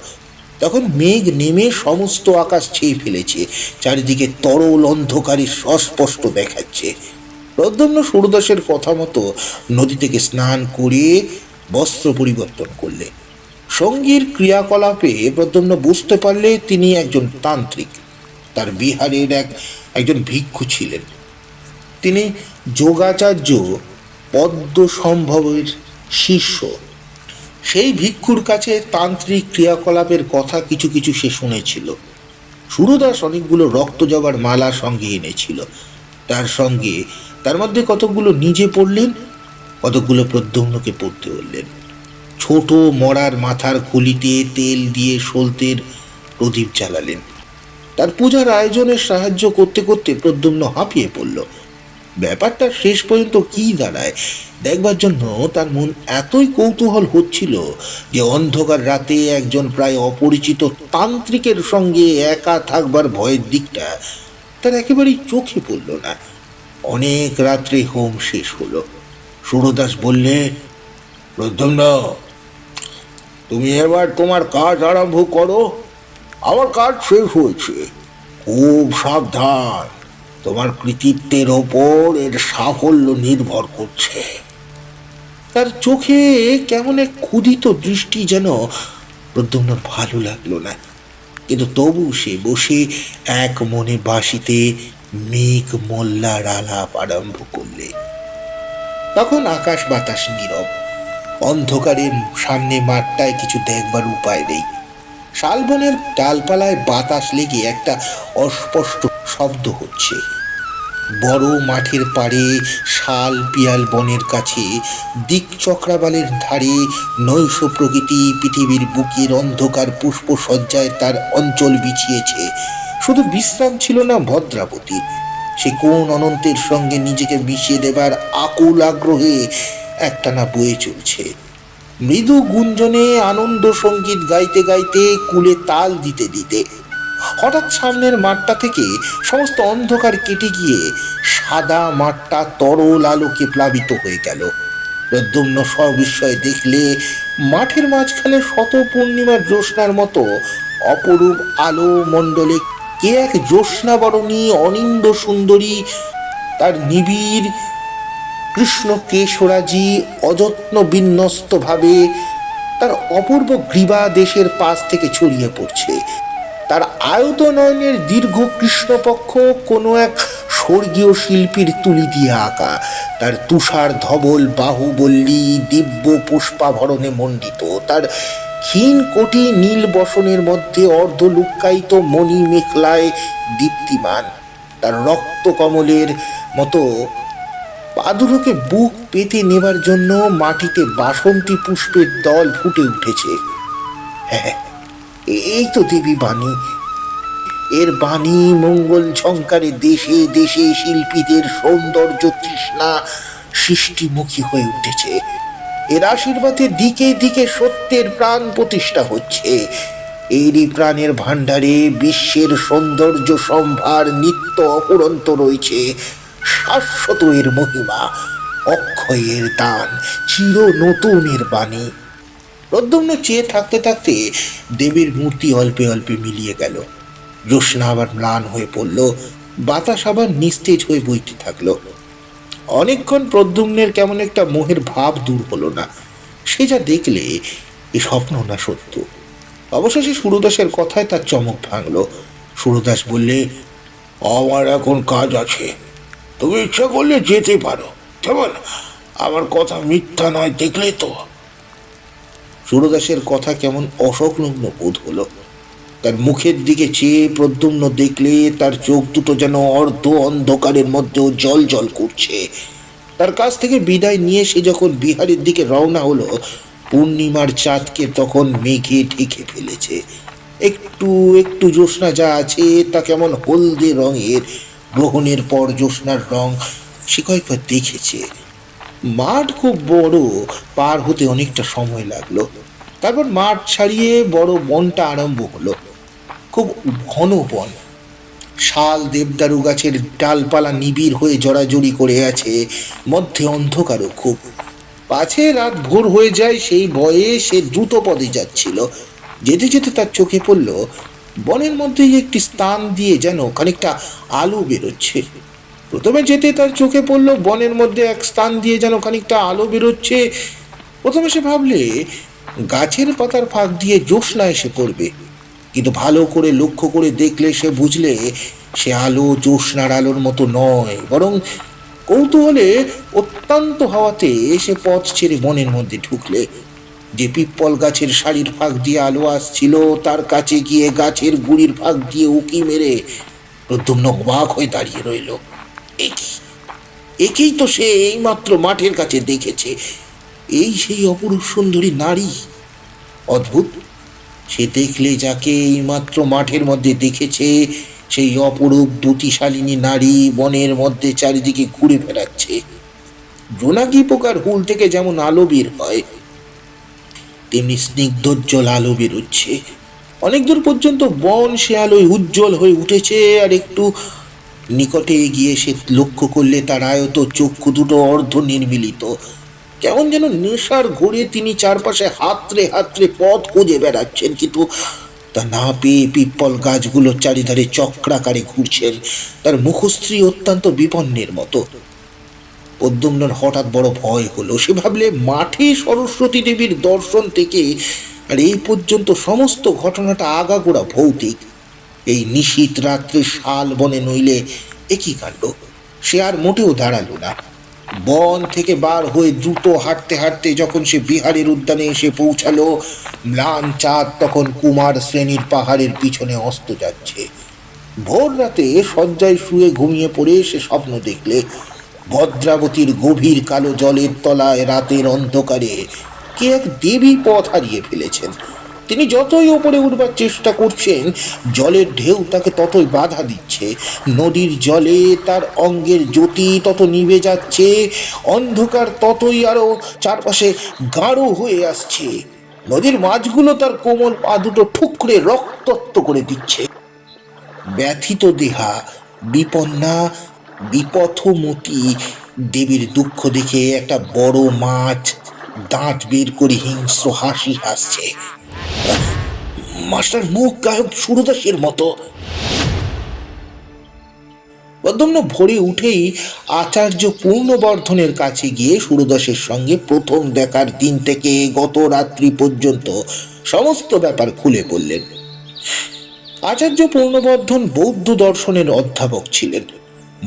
তখন মেঘ নেমে সমস্ত আকাশ ছেয়ে ফেলেছে, চারিদিকে তরল অন্ধকারে সস্পষ্ট দেখাচ্ছে। প্রদ্যুম্ন সুরদাসের কথা মতো নদী থেকে স্নান করে বস্ত্র পরিবর্তন করলে। সঙ্গীর ক্রিয়াকলাপে প্রদ্যুম্ন বুঝতে পারলে তিনি একজন তান্ত্রিক। তার বিহারের একজন ভিক্ষু ছিলেন। তিনি যোগাচার্য পদ্ম সম্ভবের শিষ্য। সেই ভিক্ষুর কাছে তান্ত্রিক ক্রিয়াকলাপের কথা কিছু কিছু সে শুনেছিল। সুরদাস অনেকগুলো রক্ত জবার মালা সঙ্গে এনেছিল। তার মধ্যে কতকগুলো নিজে পড়লেন, কতকগুলো প্রদ্যুম্নকে পড়তে বললেন। ছোট মরার মাথার খুলিতে তেল দিয়ে সলতের প্রদীপ জ্বালালেন। তার পূজার আয়োজনের সাহায্য করতে করতে প্রদ্যুম্ন হাঁপিয়ে পড়ল। ব্যাপারটা শেষ পর্যন্ত কি দাঁড়ায় দেখবার জন্য তার মন এতই কৌতূহল হচ্ছিল যে অন্ধকার রাতে একজন প্রায় অপরিচিত তান্ত্রিকের সঙ্গে একা থাকবার ভয়ের দিকটা তার একেবারেই চোখে পড়ল না। অনেক রাত্রে হোম শেষ হলো। সুরদাস বললে, প্রদ্যুম্ন, তুমি এবার তোমার কাজ আরম্ভ করো। আমার কাজ শেষ হয়েছে। খুব সাবধান, তোমার কৃতিত্বের ওপর এর সাফল্য নির্ভর করছে। তার চোখে কেমন এক ক্ষুধিত দৃষ্টি, যেন প্রদ্যুম্নর ভালো লাগলো না। কিন্তু তবু সে বসে এক মনে বাঁশিতে মেঘ মোল্লার আলাপ আরম্ভ করলে। তখন আকাশ বাতাস নীরব। অন্ধকারের সামনে মাঠটায় কিছু দেখবার উপায় নেই। শালবনের ডালপালায় বাতাস লেগে একটা অস্পষ্ট শব্দ হচ্ছে। বড় মাঠের পাড়ে শাল পিয়াল বনের কাছে দিক চক্রাবালের ধারে নৈশ প্রকৃতি পৃথিবীর বুকের অন্ধকার পুষ্প সজ্জায় তার অঞ্চল বিছিয়েছে। শুধু বিশ্রাম ছিল না ভদ্রাবতীর, সে কোন অনন্তের সঙ্গে নিজেকে মিশিয়ে দেবার আকুল আগ্রহে একটানা বয়ে চলছে। মৃদু গুঞ্জনে আনন্দ সঙ্গীত গাইতে গাইতে কুলে তাল দিতে দিতে হঠাৎ সামনের মাঠটা থেকে সমস্ত অন্ধকার কেটে গিয়ে সাদা মাঠটা তরল আলোকে প্লাবিত হয়ে গেল। প্রদ্যুম্ন সবিস্ময়ে দেখলে মাঠের মাঝখানে শত পূর্ণিমার জ্যোৎস্নার মতো অপরূপ আলো মণ্ডলে কে এক জ্যোৎস্নাবরণী অনিন্দ সুন্দরী তার নিবিড় কৃষ্ণ কেশরাজি অযত্ন বিন্যস্ত ভাবে তার অপূর্ব গ্রীবা দেশের পাশ থেকে ছড়িয়ে পড়ছে। তার আয়তনয়নের দীর্ঘ কৃষ্ণপক্ষ কোনো এক স্বর্গীয় শিল্পীর তুলি দিয়ে আঁকা। তার তুষার ধবল বাহুবল্লী দিব্য পুষ্পাভরণে মণ্ডিত। তার ক্ষীণ কোটি নীল বসনের মধ্যে অর্ধ লুক্কায়িত মণি মেখলায় দীপ্তিমান। তার রক্ত কমলের মতো পাদুরকে বুক পেতে নেবার জন্য মাটিতে বাসন্তী পুষ্পের দল ফুটে উঠেছে। হ্যাঁ, এই তো দেবী বাণী। এর বাণী মঙ্গল ঝঙ্কারে দেশে দেশে শিল্পীদের সৌন্দর্য তৃষ্ণা সৃষ্টিমুখী হয়ে উঠেছে। এর আশীর্বাদে দিকে দিকে সত্যের প্রাণ প্রতিষ্ঠা হচ্ছে। এরই প্রাণের ভাণ্ডারে বিশ্বের সৌন্দর্য সম্ভার নিত্য অপুরন্ত রয়েছে। শাশ্বত এর মহিমা, অক্ষয়ের দান, চির নতুনের বাণী। প্রদ্যুম্ন চেয়ে থাকতে থাকতে দেবীর মূর্তি অল্পে অল্পে মিলিয়ে গেল। জ্যোৎস্না আবার ম্লান হয়ে পড়ল। বাতাস আবার নিস্তেজ হয়ে বইতে থাকলো। অনেকক্ষণ প্রদ্যুম্নের কেমন একটা মোহের ভাব দূর হলো না। সে যা দেখলে এ স্বপ্ন না সত্য। অবশেষে সুরদাসের কথায় তার চমক ভাঙল। সুরদাস বললে, আমার এখন কাজ আছে, তুমি ইচ্ছা করলে যেতে পারো, কেমন? আমার কথা মিথ্যা নয়, দেখলে তো? সুরদাসের কথা কেমন অসংলগ্ন বোধ হলো। তার মুখের দিকে চেয়ে প্রদ্যুম্ন দেখলে তার চোখ দুটো যেন অর্ধ অন্ধকারের মধ্যেও জল জল করছে। তার কাছ থেকে বিদায় নিয়ে সে যখন বিহারের দিকে রওনা হলো, পূর্ণিমার চাঁদকে তখন মেঘে ঢেকে ফেলেছে। একটু একটু জ্যোৎস্না যা আছে তা কেমন হলদে রঙের। গ্রহণের পর জ্যোৎস্নার রং সে কয়েকবার দেখেছে। মাঠ খুব বড়, পার হতে অনেকটা সময় লাগলো। তারপর মাঠ ছাড়িয়ে বড় বনটা আরম্ভ হলো। খুব ঘন বন। শাল দেবদারু গাছের ডালপালা নিবিড় হয়ে জড়াজড়ি করে আছে, মধ্যে অন্ধকারও খুব। পাছে রাত ভোর হয়ে যায় সেই ভয়ে সে দ্রুত পদে যাচ্ছিল। যেতে যেতে তার চোখে পড়ল বনের মধ্যেই একটি স্থান দিয়ে যেন খানিকটা আলো বেরোচ্ছে। প্রথমে যেতে তার চোখে পড়ল বনের মধ্যে এক স্থান দিয়ে যেন খানিকটা আলো বেরোচ্ছে। প্রথমে সে ভাবলে গাছের পাতার ফাঁক দিয়ে জ্যোৎস্না এসে পড়বে, কিন্তু ভালো করে লক্ষ্য করে দেখলে সে বুঝলে সে আলো জ্যোৎস্নার আলোর মতো নয়, বরং কৌতূহলে অত্যন্ত হাওয়াতে সে পথ ছেড়ে বনের মধ্যে ঢুকলে। যে পিপ্পল গাছের সারির ফাঁক দিয়ে আলো আসছিল তার কাছে গিয়ে গাছের গুড়ির ফাঁক দিয়ে উকি মেরে প্রদ্যুম্ন অবাক হয়ে দাঁড়িয়ে রইল। একেই তো সে এইমাত্র মাঠের কাছে দেখেছে। এই সেই অপরূপ সুন্দরী নারী। অদ্ভুত, সে দেখলে যাকে এইমাত্র মাঠের মধ্যে দেখেছে সেই অপরূপ দ্যুতিশালিনী নারী বনের মধ্যে চারিদিকে ঘুরে বেড়াচ্ছে। জোনাকি পোকার হুল থেকে যেমন আলো বের হয়, তেমনি স্নিগ্ধোজ্জ্বল আলো বেরোচ্ছে। অনেক দূর পর্যন্ত বন সে আলোয় উজ্জ্বল হয়ে উঠেছে। আর একটু নিকটে গিয়ে সে লক্ষ্য করলে তার আয়ত চক্ষু দুটো অর্ধ নির্মিলিত। কেমন যেন নেশার ঘোরে তিনি চারপাশে হাতড়ে হাতড়ে পথ খুঁজে বেড়াচ্ছেন, কিন্তু তা না পেয়ে পিপ্পল গাছগুলো চারিধারে চক্রাকারে ঘুরছেন, তার মুখশ্রী অত্যন্ত বিপন্নের মতো। প্রদ্যুম্নের হঠাৎ বড় ভয় হলো। সে ভাবলে মাঠে সরস্বতী দেবীর দর্শন থেকে আর এই পর্যন্ত সমস্ত ঘটনাটা আগাগোড়া ভৌতিক। এই নিশীথ রাত্রে শাল বনে নইলে একই কাণ্ড। সে আর মোটেও দাঁড়ালো না। বন থেকে বার হয়ে দ্রুত হাঁটতে হাঁটতে যখন সে বিহারের উদ্যানে এসে পৌঁছালো, ম্লান চাঁদ তখন কুমার শ্রেণীর পাহাড়ের পিছনে অস্ত যাচ্ছে। ভোর রাতে শয্যায় শুয়ে ঘুমিয়ে পড়ে সে স্বপ্ন দেখলে ভদ্রাবতীর গভীর কালো জলের তলায় রাতের অন্ধকারে কে এক দেবী পথ হারিয়ে ফেলেছেন। তিনি যতই ওপরে উঠবার চেষ্টা করছেন, জলের ঢেউ তাকে ততই বাধা দিচ্ছে। নদীর জলে তার অঙ্গের জ্যোতি তত নিভে যাচ্ছে, অন্ধকার ততই আরো চারপাশে গাঢ় হয়ে আসছে। নদীর মাছগুলো তার কোমল পা দুটো ঠুকরে রক্তাক্ত করে দিচ্ছে। ব্যথিত দেহা বিপন্না বিপথমতী দেবীর দুঃখ দেখে একটা বড় মাছ দাঁত বের করে হিংস্র হাসি হাসছে। মাস্টার মুখ গায়ক সুরদাসের মতো। প্রদ্যুম্ন ভোরে উঠেই আচার্য পূর্ণবর্ধনের কাছে গিয়ে সুরদাসের সঙ্গে প্রথম দেখার দিন থেকে গত রাত্রি পর্যন্ত সমস্ত ব্যাপার খুলে বললেন। আচার্য পূর্ণবর্ধন বৌদ্ধ দর্শনের অধ্যাপক ছিলেন।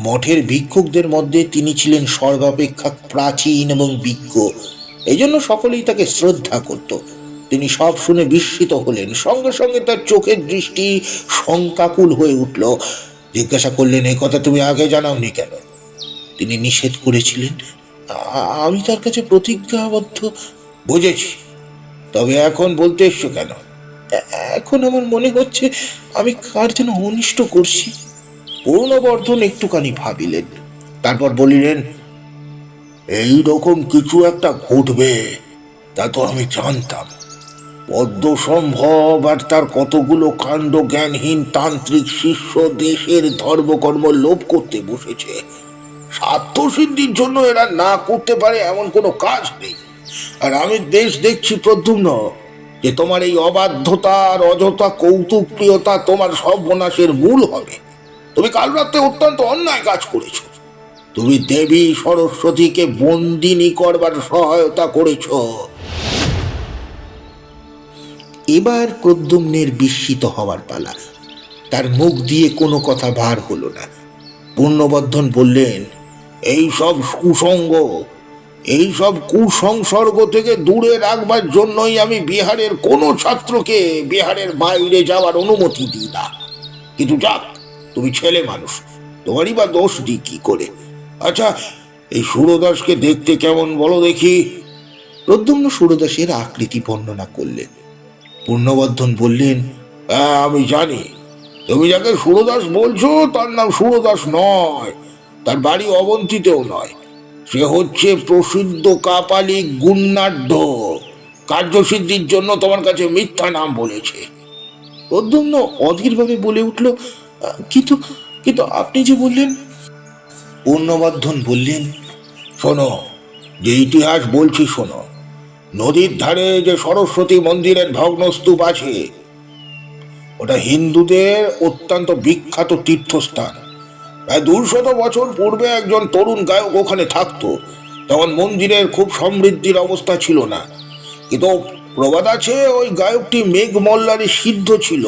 মঠের ভিক্ষুকদের মধ্যে তিনি ছিলেন সর্বাপেক্ষা প্রাচীন এবং বিজ্ঞ। এই জন্য সকলেই তাকে শ্রদ্ধা করত। তিনি সব শুনে বিস্মিত হলেন। সঙ্গে সঙ্গে তার চোখের দৃষ্টি শঙ্কাকুল হয়ে উঠল। জিজ্ঞাসা করলেন, এই কথা তুমি আগে জানাওনি কেন? তিনি নিষেধ করেছিলেন। আমি তার কাছে প্রতিজ্ঞাবদ্ধ। বুঝেছি, তবে এখন বলতে এসছো কেন? এখন আমার মনে হচ্ছে আমি কার যেন অনিষ্ট করছি। পূর্ণবর্ধন একটুখানি ভাবিলেন, তারপর বলিলেন, এই রকম কিছু একটা ঘটবে তা তো আমি জানতাম। পদ্মসম্ভব আর তার কতগুলো কাণ্ড জ্ঞানহীন তান্ত্রিক শিষ্য দেশের ধর্মকর্ম লোপ করতে বসেছে। স্বার্থ সিদ্ধির জন্য এরা না করতে পারে এমন কোনো কাজ নেই। আর আমি বেশ দেখছি প্রদ্যুম্ন, যে তোমার এই অবাধ্যতা আর অযথা কৌতুক প্রিয়তা তোমার সর্বনাশের মূল হবে। তুমি কাল রাতে অত্যন্ত অন্যায় কাজ করেছ। তুমি দেবী সরস্বতীকে বন্দিনী করবার সহায়তা করেছ। এবার প্রদ্যুম্নের বিস্মিত হওয়ার পালা। তার মুখ দিয়ে কোনো কথা বার হলো না। পূর্ণবর্ধন বললেন, এই সব কুসংসর্গ থেকে দূরে রাখবার জন্যই আমি বিহারের কোনো ছাত্রকে বিহারের বাইরে যাওয়ার অনুমতি দিই না। কিন্তু যাক, তুমি ছেলে মানুষ, তোমারই বা দোষ দিই কি করে? আচ্ছা, এই সুরদাসকে দেখতে কেমন বলো দেখি। প্রদ্যুম্ন সুরদাসের আকৃতি বর্ণনা করলেন। পূর্ণবর্ধন বললেন, হ্যাঁ, আমি জানি। তুমি যাকে সুরদাস বলছো তার নাম সুরদাস নয়, তার বাড়ি অবন্তীতেও নয়। সে হচ্ছে প্রসিদ্ধ কাপালিক গুণনাঢ্য। কার্যসিদ্ধির জন্য তোমার কাছে মিথ্যা নাম বলেছে। প্রদ্যুম্ন অধীরভাবে বলে উঠল, কিন্তু কিন্তু আপনি যে বললেন। পূর্ণবর্ধন বললেন, শোনো, যে ইতিহাস বলছি শোনো। নদীর ধারে যে সরস্বতী মন্দিরের ভগ্নস্তূপ আছে, ওটা হিন্দুদের অত্যন্ত বিখ্যাত তীর্থস্থান। প্রায় 200 বছর পূর্বে একজন তরুণ গায়ক ওখানে থাকতো। তখন মন্দিরের খুব সমৃদ্ধির অবস্থা ছিল না, কিন্তু প্রবাদ আছে ওই গায়কটি মেঘমল্লারে সিদ্ধ ছিল।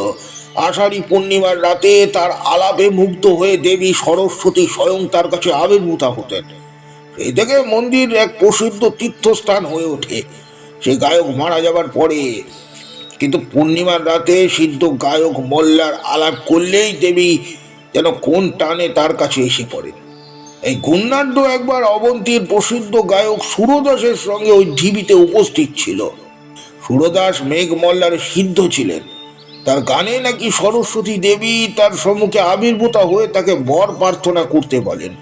আষাঢ়ী পূর্ণিমার রাতে তার আলাপে মুগ্ধ হয়ে দেবী সরস্বতী স্বয়ং তার কাছে আবির্ভূতা হতেন। সেই থেকে মন্দির এক প্রসিদ্ধ তীর্থস্থান হয়ে ওঠে। সে গায়ক মারা যাবার পরে কিন্তু পূর্ণিমার রাতে সিদ্ধ গায়ক মোল্লার আলাপ করলেই দেবী যেন কোন টানে তার কাছে এসে পড়েন। এই গুণনাঢ্য একবার অবন্তীর প্রসিদ্ধ গায়ক সুরদাসের সঙ্গে ওই ঢিবিতে উপস্থিত ছিল। সুরদাস মেঘমল্লার সিদ্ধ ছিলেন। তার গানে নাকি সরস্বতী দেবী তার সম্মুখে আবির্ভূতা হয়ে তাকে বর প্রার্থনা করতে বলেন।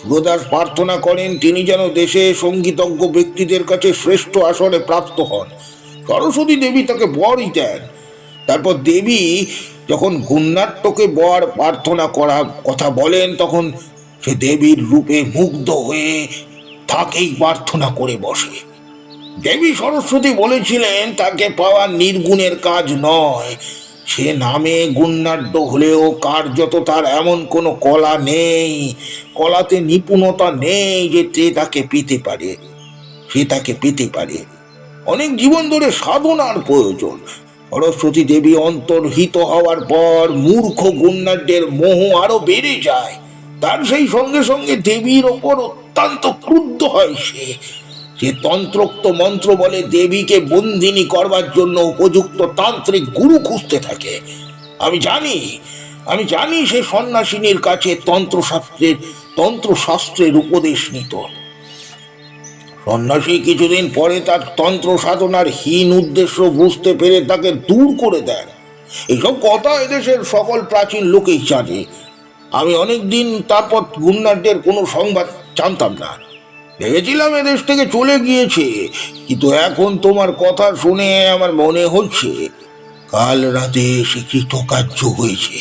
সুরদাস প্রার্থনা করেন তিনি যেন দেশে সঙ্গীতজ্ঞ ব্যক্তিদের কাছে শ্রেষ্ঠ আসনে প্রাপ্ত হন। সরস্বতী দেবী তাকে বরই দেন। তারপর দেবী যখন গুণনাট্যকে বর প্রার্থনা করার কথা বলেন, তখন সে দেবীর রূপে মুগ্ধ হয়ে তাকেই প্রার্থনা করে বসে। দেবী সরস্বতী বলেছিলেন তাকে পাওয়া নির্গুণের কাজ নয়। সে নামে গুণনাঢ্য হলেও কার্যত তার এমন কোনো কলা নেই, কলাতে নিপুণতা নেই যে সে তাকে পেতে পারে। অনেক জীবন ধরে সাধনার প্রয়োজন। সরস্বতী দেবী অন্তর্হিত হওয়ার পর মূর্খ গুণনাঢ্যের মোহ আরো বেড়ে যায়। তার সেই সঙ্গে সঙ্গে দেবীর ওপর অত্যন্ত ক্রুদ্ধ হয়। সে তন্ত্রোক্ত মন্ত্র বলে দেবীকে বন্দিনী করবার জন্য উপযুক্ত তান্ত্রিক গুরু খুঁজতে থাকে। আমি জানি সে সন্ন্যাসিনীর কাছে তন্ত্রশাস্ত্রের উপদেশ নিত। সন্ন্যাসী কিছুদিন পরে তার তন্ত্র সাধনার হীন উদ্দেশ্য বুঝতে পেরে তাকে দূর করে দেন। এসব কথা এদেশের সকল প্রাচীন লোকেই জানে। আমি অনেকদিন তারপর গুণনাঢ্যের কোনো সংবাদ জানতাম না। ভেবেছিলাম এদেশ থেকে চলে গিয়েছে, কিন্তু এখন তোমার কথা শুনে আমার মনে হচ্ছে কাল রাতে সে কৃতকার্য হয়েছে।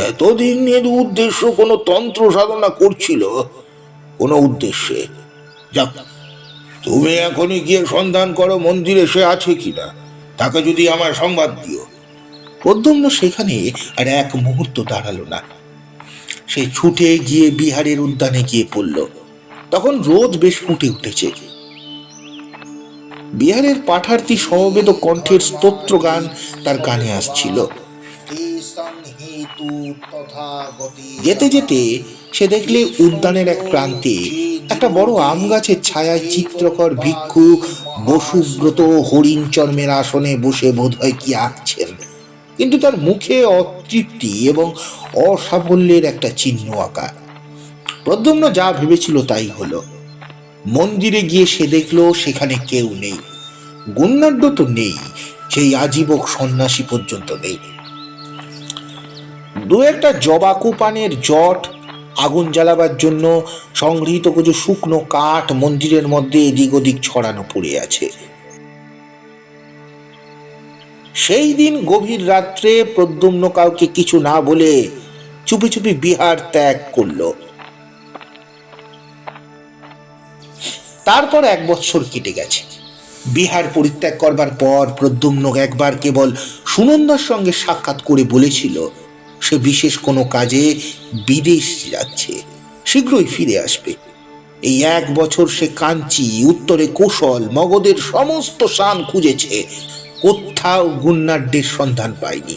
এতদিন এর উদ্দেশ্য কোনো তন্ত্র সাধনা করছিল, কোনো উদ্দেশ্যে। যাক, তুমি এখনই গিয়ে সন্ধান করো মন্দিরে সে আছে কিনা। তাকে যদি আমার সংবাদ দিও। প্রদ্যুম্ন সেখানে আর এক মুহূর্ত দাঁড়ালো না। সে ছুটে গিয়ে বিহারের উদ্যানে গিয়ে পড়ল। তখন রোদ বেশ ফুটে উঠেছে। বিহারের পাঠার্থী সমবেত কণ্ঠের স্তোত্র গান তার কানে আসছিল। যেতে যেতে সে দেখলে উদ্যানের এক প্রান্তে একটা বড় আম গাছের ছায়ায় চিত্রকর ভিক্ষু বসুব্রত হরিণ চর্মের আসনে বসে বোধহয় কি আঁকছেন, কিন্তু তার মুখে অতৃপ্তি এবং অসাফল্যের একটা চিহ্ন আঁকা। প্রদ্যুম্ন যা ভেবেছিল তাই হলো। মন্দিরে গিয়ে সে দেখলো সেখানে কেউ নেই। গুণনাঢ্য তো নেই, সেই আজীবক সন্ন্যাসী পর্যন্ত নেই। দু একটা জবাকু পানের জট, আগুন জ্বালাবার জন্য সংগৃহীত কিছু শুকনো কাঠ মন্দিরের মধ্যে এদিক ওদিক ছড়ানো পড়ে আছে। সেই দিন গভীর রাত্রে প্রদ্যুম্ন কাউকে কিছু না বলে চুপি চুপি বিহার ত্যাগ করল। তারপর 1 বৎসর কেটে গেছে। বিহার পরিত্যাগ করবার পর প্রদ্যুম্ন একবার কেবল সুনন্দার সঙ্গে সাক্ষাৎ করে বলেছিল, সে বিশেষ কোনো কাজে বিদেশ যাচ্ছে, শীঘ্রই ফিরে আসবে। এই 1 বছর সে কাঞ্চি, উত্তরে কৌশল, মগধের সমস্ত শান খুঁজেছে, কোথাও গুন্নাড্ডের সন্ধান পায়নি।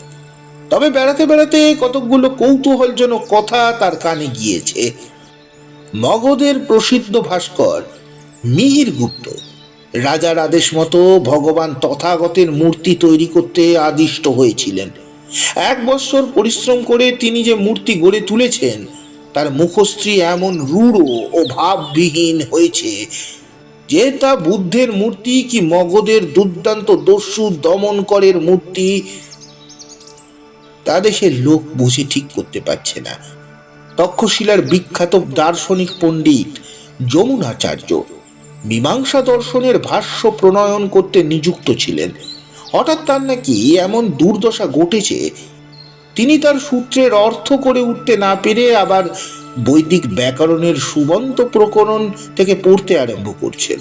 তবে বেড়াতে বেড়াতে কতকগুলো কৌতূহলজনক কথা তার কানে গিয়েছে। মগধের প্রসিদ্ধ ভাস্কর মিহির গুপ্ত রাজার আদেশ মতো ভগবান তথাগতের মূর্তি তৈরি করতে আদিষ্ট হয়েছিলেন। 1 বছর পরিশ্রম করে তিনি যে মূর্তি গড়ে তুলেছেন, তার মুখশ্রী এমন রূঢ় ও ভাববিহীন হয়েছে যে তা বুদ্ধের মূর্তি কি মগধের দুর্দান্ত দস্যু দমনকরের মূর্তি, তা দেশের লোক বুঝে ঠিক করতে পারছে না। তক্ষশিলার বিখ্যাত দার্শনিক পণ্ডিত যমুনাচার্য মীমাংসা দর্শনের ভাষ্য প্রণয়ন করতে নিযুক্ত ছিলেন। হঠাৎ তার নাকি এমন দুর্দশা ঘটেছে, তিনি তার সূত্রের অর্থ করে উঠতে না পেরে আবার বৈদিক ব্যাকরণের সুবন্ত প্রকরণ থেকে পড়তে আরম্ভ করছেন।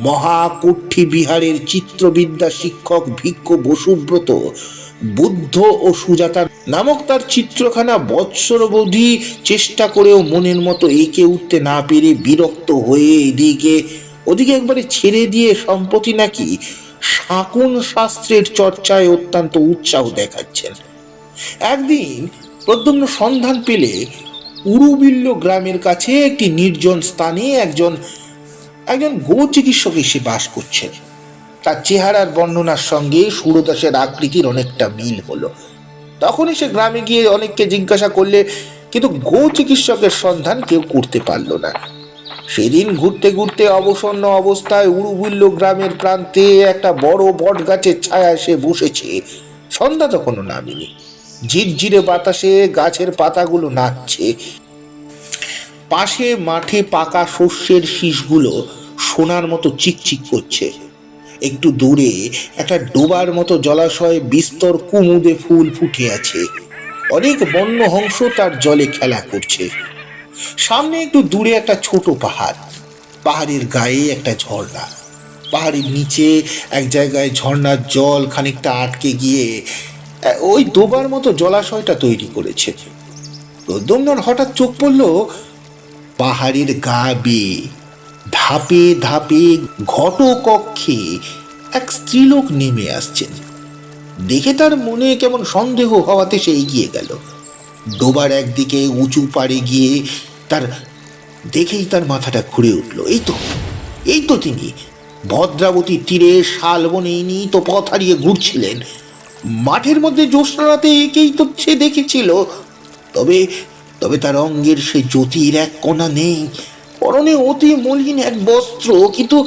মহাকুঠি বিহারের চিত্রবিদ্যা শিক্ষক ভিক্ষু বসুব্রত বুদ্ধ ও সুজাতা নামক তার চিত্রখানা বৎসরবধি চেষ্টা করেও মনের মতো এঁকে উঠতে না পেরে বিরক্ত হয়ে এদিকে ওদিকে একবারে ছেড়ে দিয়ে সম্প্রতি নাকি শাকুন শাস্ত্রের চর্চায় অত্যন্ত উৎসাহ দেখাচ্ছেন। একদিন প্রদ্যুম্ন সন্ধান পেলে উরুবিল্ল গ্রামের কাছে একটি নির্জন স্থানে একজন গো চিকিৎসক এসে বাস করছেন। তার চেহারার বর্ণনার সঙ্গে সুরদাসের আকৃতির অনেকটা মিল হলো। তখনই সে গ্রামে গিয়ে অনেককে জিজ্ঞাসা করলে, কিন্তু গো চিকিৎসকের সন্ধান কেউ করতে পারল না। সেদিন ঘুরতে ঘুরতে অবসন্ন অবস্থায় উরুবিল্ল গ্রামের প্রান্তে একটা বড় বট গাছের ছায়া সে বসেছে। সন্ধ্যা তখনও নামেনি। ঝিরঝিরে বাতাসে গাছের পাতাগুলো নাচছে। পাশে মাঠে পাকা শস্যের শীষগুলো সোনার মতো চিকচিক করছে। একটু দূরে একটা ডোবার মতো জলাশয়ে বিস্তর কুমুদে ফুল ফুটে আছে। অনেক বন্য হংস তার জলে খেলা করছে। সামনে একটু দূরে একটা ছোট পাহাড়, পাহাড়ের গায়ে একটা ঝর্ণা। পাহাড়ের নিচে এক জায়গায় ঝর্ণার জল খানিকটা আটকে গিয়ে ওই ডোবার মতো জলাশয়টা তৈরি করেছে। প্রদ্যুম্নর হঠাৎ চোখ পড়ল পাহাড়ের গা বেয়ে ধাপে ধাপে ঘটকক্ষে এক স্ত্রীলোক নেমে আসছেন। দেখে তার মনে কেমন সন্দেহ হওয়াতে সে এগিয়ে গেল। ডোবার একদিকে উঁচু পাড়ে গিয়ে দেখেই তার মাথাটা ঘুরে উঠল। এই তো তিনি ভদ্রাবতীর তীরে শালবনে তো পথ হারিয়ে ঘুরছিলেন। মাঠের মধ্যে জ্যোৎস্না রাতে একেই তো সে দেখেছিল। তবে তবে তার অঙ্গের সে জ্যোতির এক কণা নেই। পরনে অতি মলিন এক বস্ত্র, কিন্তু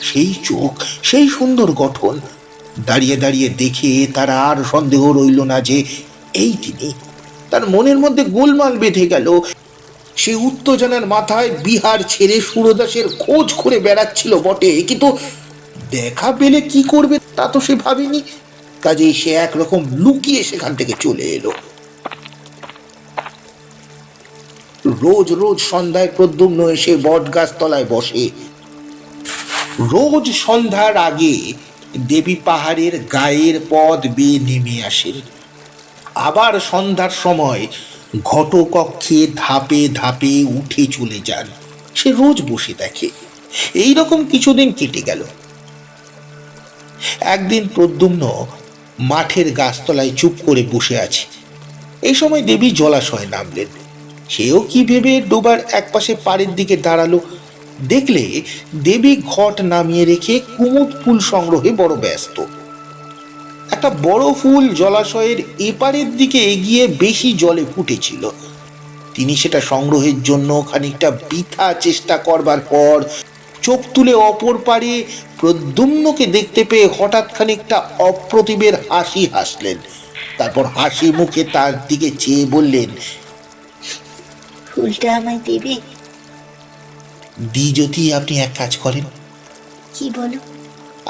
সেই চোখ, সেই সুন্দর গঠন। দাঁড়িয়ে দাঁড়িয়ে দেখে তার আর সন্দেহ রইল না যে এই তিনি। তার মনের মধ্যে গোলমাল বেঁধে গেল। সে উত্তেজনার মাথায় বিহার ছেড়ে সুরদাসের খোঁজ করে বেড়াচ্ছিল বটে, কিন্তু দেখা পেলে কি করবে তা তো সে ভাবেনি। কাজেই সে একরকম লুকিয়ে সেখান থেকে চলে এলো। রোজ রোজ সন্ধ্যায় প্রদ্যুম্ন এসে বট গাছ তলায় বসে। রোজ সন্ধ্যার আগে দেবী পাহাড়ের গায়ের পথ বেয়ে নেমে আসেন। আবার সন্ধ্যার সময় ঘটকক্ষে ধাপে ধাপে উঠে চলে যান। সে রোজ বসে দেখে। এইরকম কিছুদিন কেটে গেল। একদিন প্রদ্যুম্ন মাঠের গাছতলায় চুপ করে বসে আছে। এই সময় দেবী জলাশয়ে নামলেন। সেও কি ভেবে ডোবার একপাশে পাড়ের দিকে দাঁড়ালো। দেখলে দেবী ঘট নামিয়ে রেখে কুমুদ ফুল সংগ্রহে বড় ব্যস্ত। একটা বড় ফুল জলাশয়ের এপারের দিকে এগিয়ে বেশি জলে ফুটেছিল। তিনি সেটা সংগ্রহের জন্য খানিকটা বৃথা চেষ্টা করবার পর চোখ তুলে অপর পারে প্রদ্যুম্নকে দেখতে পেয়ে হঠাৎ খানিকটা অপ্রতিভের হাসি হাসলেন। তারপর হাসি মুখে তার দিকে চেয়ে বললেন, ফুলটা আমায় দেবে? যদি আপনি এক কাজ করেন। কি বলো?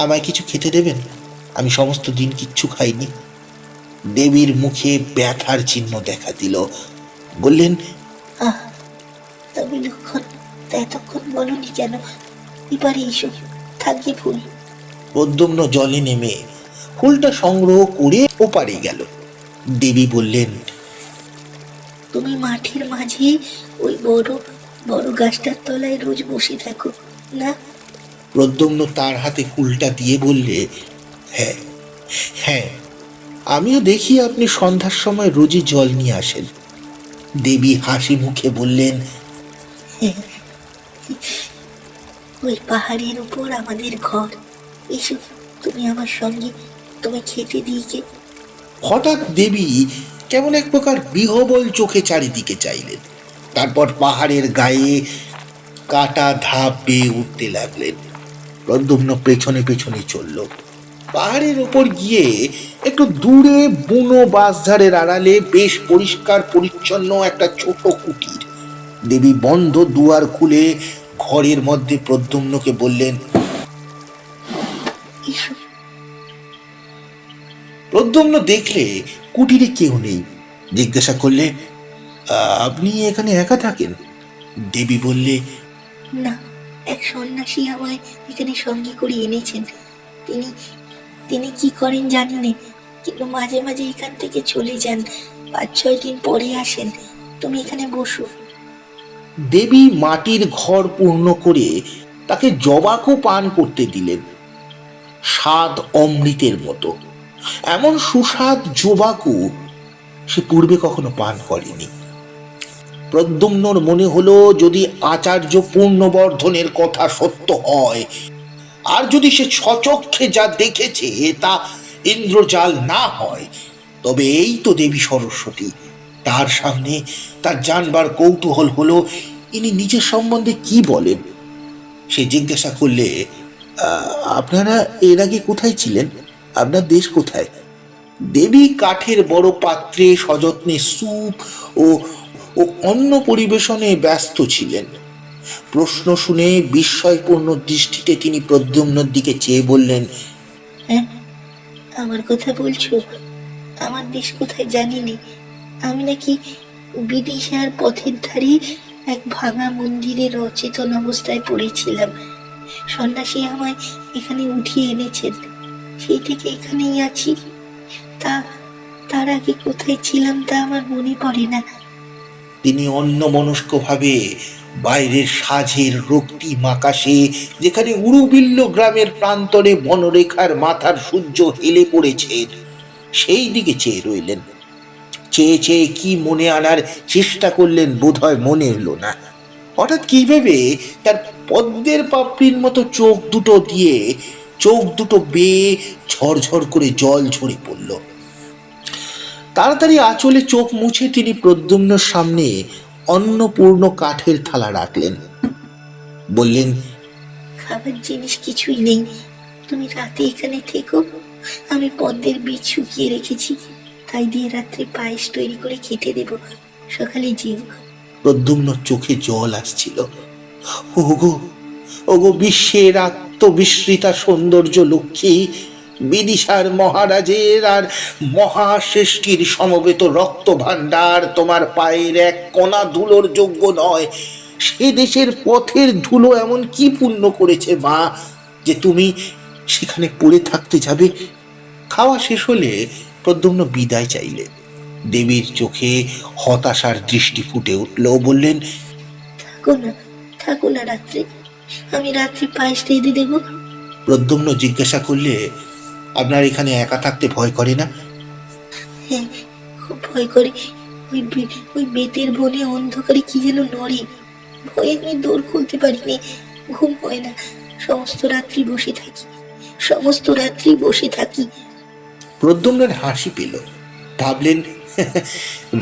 আমায় কিছু খেতে দেবেন? আমি সমস্ত দিন কিচ্ছু খাইনি। দেবীর মুখে ব্যথার চিহ্ন দেখা দিল। বললেন, তবে লক্ষণ, এতক্ষণ বলনি কেন? এবারে এসো, থাকবে ফুল। প্রদ্যুম্ন জলে নেমে ফুলটা সংগ্রহ করে ওপারে গেল। দেবী বললেন, তুমি মাঠের মাঝে ওই বড় বড় গাছটার তলায় রোজ বসে থাকো না? প্রদ্যুম্ন তার হাতে ফুলটা দিয়ে বললে, হ্যাঁ হ্যাঁ, আমিও দেখি আপনি সন্ধ্যার সময় রোজই জল নিয়ে আসেন। দেবী হাসি মুখে বললেন, ওই পাহাড়ের উপর আমাদের ঘর। এসো তুমি আমার সঙ্গে, তুমি খেতে দিকে। হঠাৎ দেবী কেমন এক প্রকার বিহবল চোখে চারিদিকে চাইলেন, তারপর পাহাড়ের গায়ে কাটা ধাপ বেয়ে উঠতে লাগলেন। প্রদ্যুম্ন পেছনে পেছনে চলল। পাহাড়ের ওপর গিয়ে একটু দূরে বুনো বাঁশঝাড়ের আড়ালে বেশ পরিষ্কার পরিচ্ছন্ন একটা ছোট কুটির। দেবী বন্ধ দুয়ার খুলে ঘরের মধ্যে প্রদ্যুম্নকে বললেন, এসো। প্রদ্যুম্ন দেখলে কুটিরে কেউ নেই। জিজ্ঞাসা করলে, আপনি এখানে একা থাকেন? দেবী বললে, না, এক সন্ন্যাসী আমায় এখানে সঙ্গে করে এনেছেন। তিনি তিনি কি করেন জানি না, কিন্তু মাঝে মাঝে এখান থেকে চলে যান, 5-6 দিন পরে আসেন। তুমি এখানে বসো। দেবী মাটির ঘর পূর্ণ করে তাকে জবাকু পান করতে দিলেন। স্বাদ অমৃতের মতো, এমন সুস্বাদ জবাকু সে পূর্বে কখনো পান করেনি। প্রদ্যুম্নর মনে হলো, যদি আচার্য পূর্ণবর্ধনের কথা সত্য হয়, আর যদি সে স্বচক্ষে যা দেখেছে তা ইন্দ্রজাল না হয়, তবে এই তো দেবী সরস্বতী। তার সামনে তার জানবার কৌতূহল হলো, ইনি নিজের সম্বন্ধে কি বলেন। সে জিজ্ঞাসা করলে, আপনারা এর আগে কোথায় ছিলেন? আপনার দেশ কোথায়? দেবী কাঠের বড় পাত্রে সযত্নে স্যুপ ও ও অন্ন পরিবেশনে ব্যস্ত ছিলেন। প্রশ্ন শুনে বিস্ময়পূর্ণ দৃষ্টিতে তিনি প্রদ্যুম্নর দিকে চেয়ে বললেন, হ্যাঁ, আমার কথা বলছো? আমার দেশ কোথায় জানি নে। আমি নাকি বিদিশার পথের ধারে এক ভাঙা মন্দিরের অচেতন অবস্থায় পড়েছিলাম। সন্ন্যাসী আমায় এখানে উঠিয়ে এনেছেন, সেই থেকে এখানেই আছি। তা তার আগে কোথায় ছিলাম তা আমার মনে পড়ে না। তিনি অন্যমনস্কভাবে বাইরের সাঝের রক্তিম আকাশে, যেখানে উড়ুবিল্ল গ্রামের প্রান্তরে বনরেখার মাথার সূর্য হেলে পড়েছেন, সেই দিকে চেয়ে রইলেন। চেয়ে চেয়ে কি মনে আনার চেষ্টা করলেন, বোধহয় মনে এলো না। হঠাৎ কি ভেবে তার পদ্মের পাপড়ির মতো চোখ দুটো বেয়ে ঝরঝর করে জল ঝরে পড়ল। তাড়াতাড়ি আঁচলে চোখ মুছে তিনি প্রদ্যুম্নর সামনে অন্নপূর্ণ কাঠের থালা রাখলেন। বললেন, খাবার জিনিস কিছুই নেই, তুমি রাতে এখানে থেকো। আমি পদ্মের বীজ শুকিয়ে রেখেছি, তাই দিয়ে রাত্রে পায়েস তৈরি করে খেতে দেব, সকালে যেও। প্রদ্যুম্নর চোখে জল আসছিল। ওগো ওগো বিশ্বের আত্মবিস্মৃতা সৌন্দর্য লক্ষ্মী, বিদিশার মহারাজের আর মহাশ্রেষ্ঠীর সমবেত রক্ত ভাণ্ডার তোমার পায়ের এক কণা ধুলোর যোগ্য নয়। সে দেশের পথের ধুলো এমন কি পুণ্য করেছে মা, যে তুমি সেখানে পড়ে থাকতে যাবে? খাওয়া শেষ হলে প্রদ্যুম্ন বিদায় চাইলে। দেবীর চোখে হতাশার দৃষ্টি ফুটে উঠল। বললেন, থাকো না, থাকো না রাত্রে, আমি রাত্রে পায়েস রেঁধে দেবো। প্রদ্যুম্ন জিজ্ঞাসা করলে, আপনার এখানে একা থাকতে ভয় করে না? হ্যাঁ, খুব ভয় করে। ওই বেতের বনে অন্ধকারে কি যেন নড়ে, ভয়ে আমি দৌড় খুলতে পারিনি, ঘুম হয় না, সমস্ত রাত্রি বসে থাকি, সমস্ত রাত্রি বসে থাকি। প্রদ্যুম্নের হাসি পেল। ভাবলেন,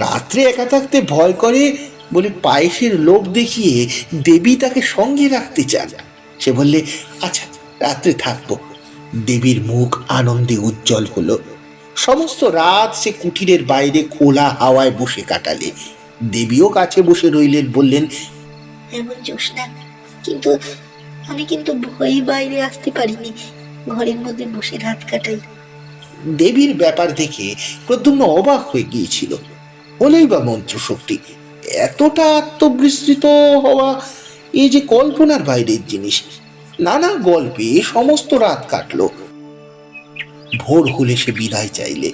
রাত্রে একা থাকতে ভয় করে বলে পায়েসের লোভ দেখিয়ে দেবী তাকে সঙ্গে রাখতে চান। সে বললে, আচ্ছা রাত্রে থাকবো। দেবীর মুখ আনন্দে উজ্জ্বল হলো। সমস্ত রাত সে কুটিরের বাইরে খোলা হাওয়ায় বসে কাটালে। দেবীও কাছে বসে রইলেন। বললেন, এমন জ্যোৎস্না, কিন্তু আমি কিন্তু ভয়ে বাইরে আসতে পারিনি, ঘরের মধ্যে বসে রাত কাটাই। দেবীর ব্যাপার দেখে প্রদ্যুম্ন অবাক হয়ে গিয়েছিল। হলেই বা মন্ত্র শক্তি, এতটা আত্মবিস্মৃত হওয়া এই যে কল্পনার বাইরের জিনিস। নানা গল্পে সমস্ত রাত কাটল। ভোর হলে সে বিদায় চাইলে।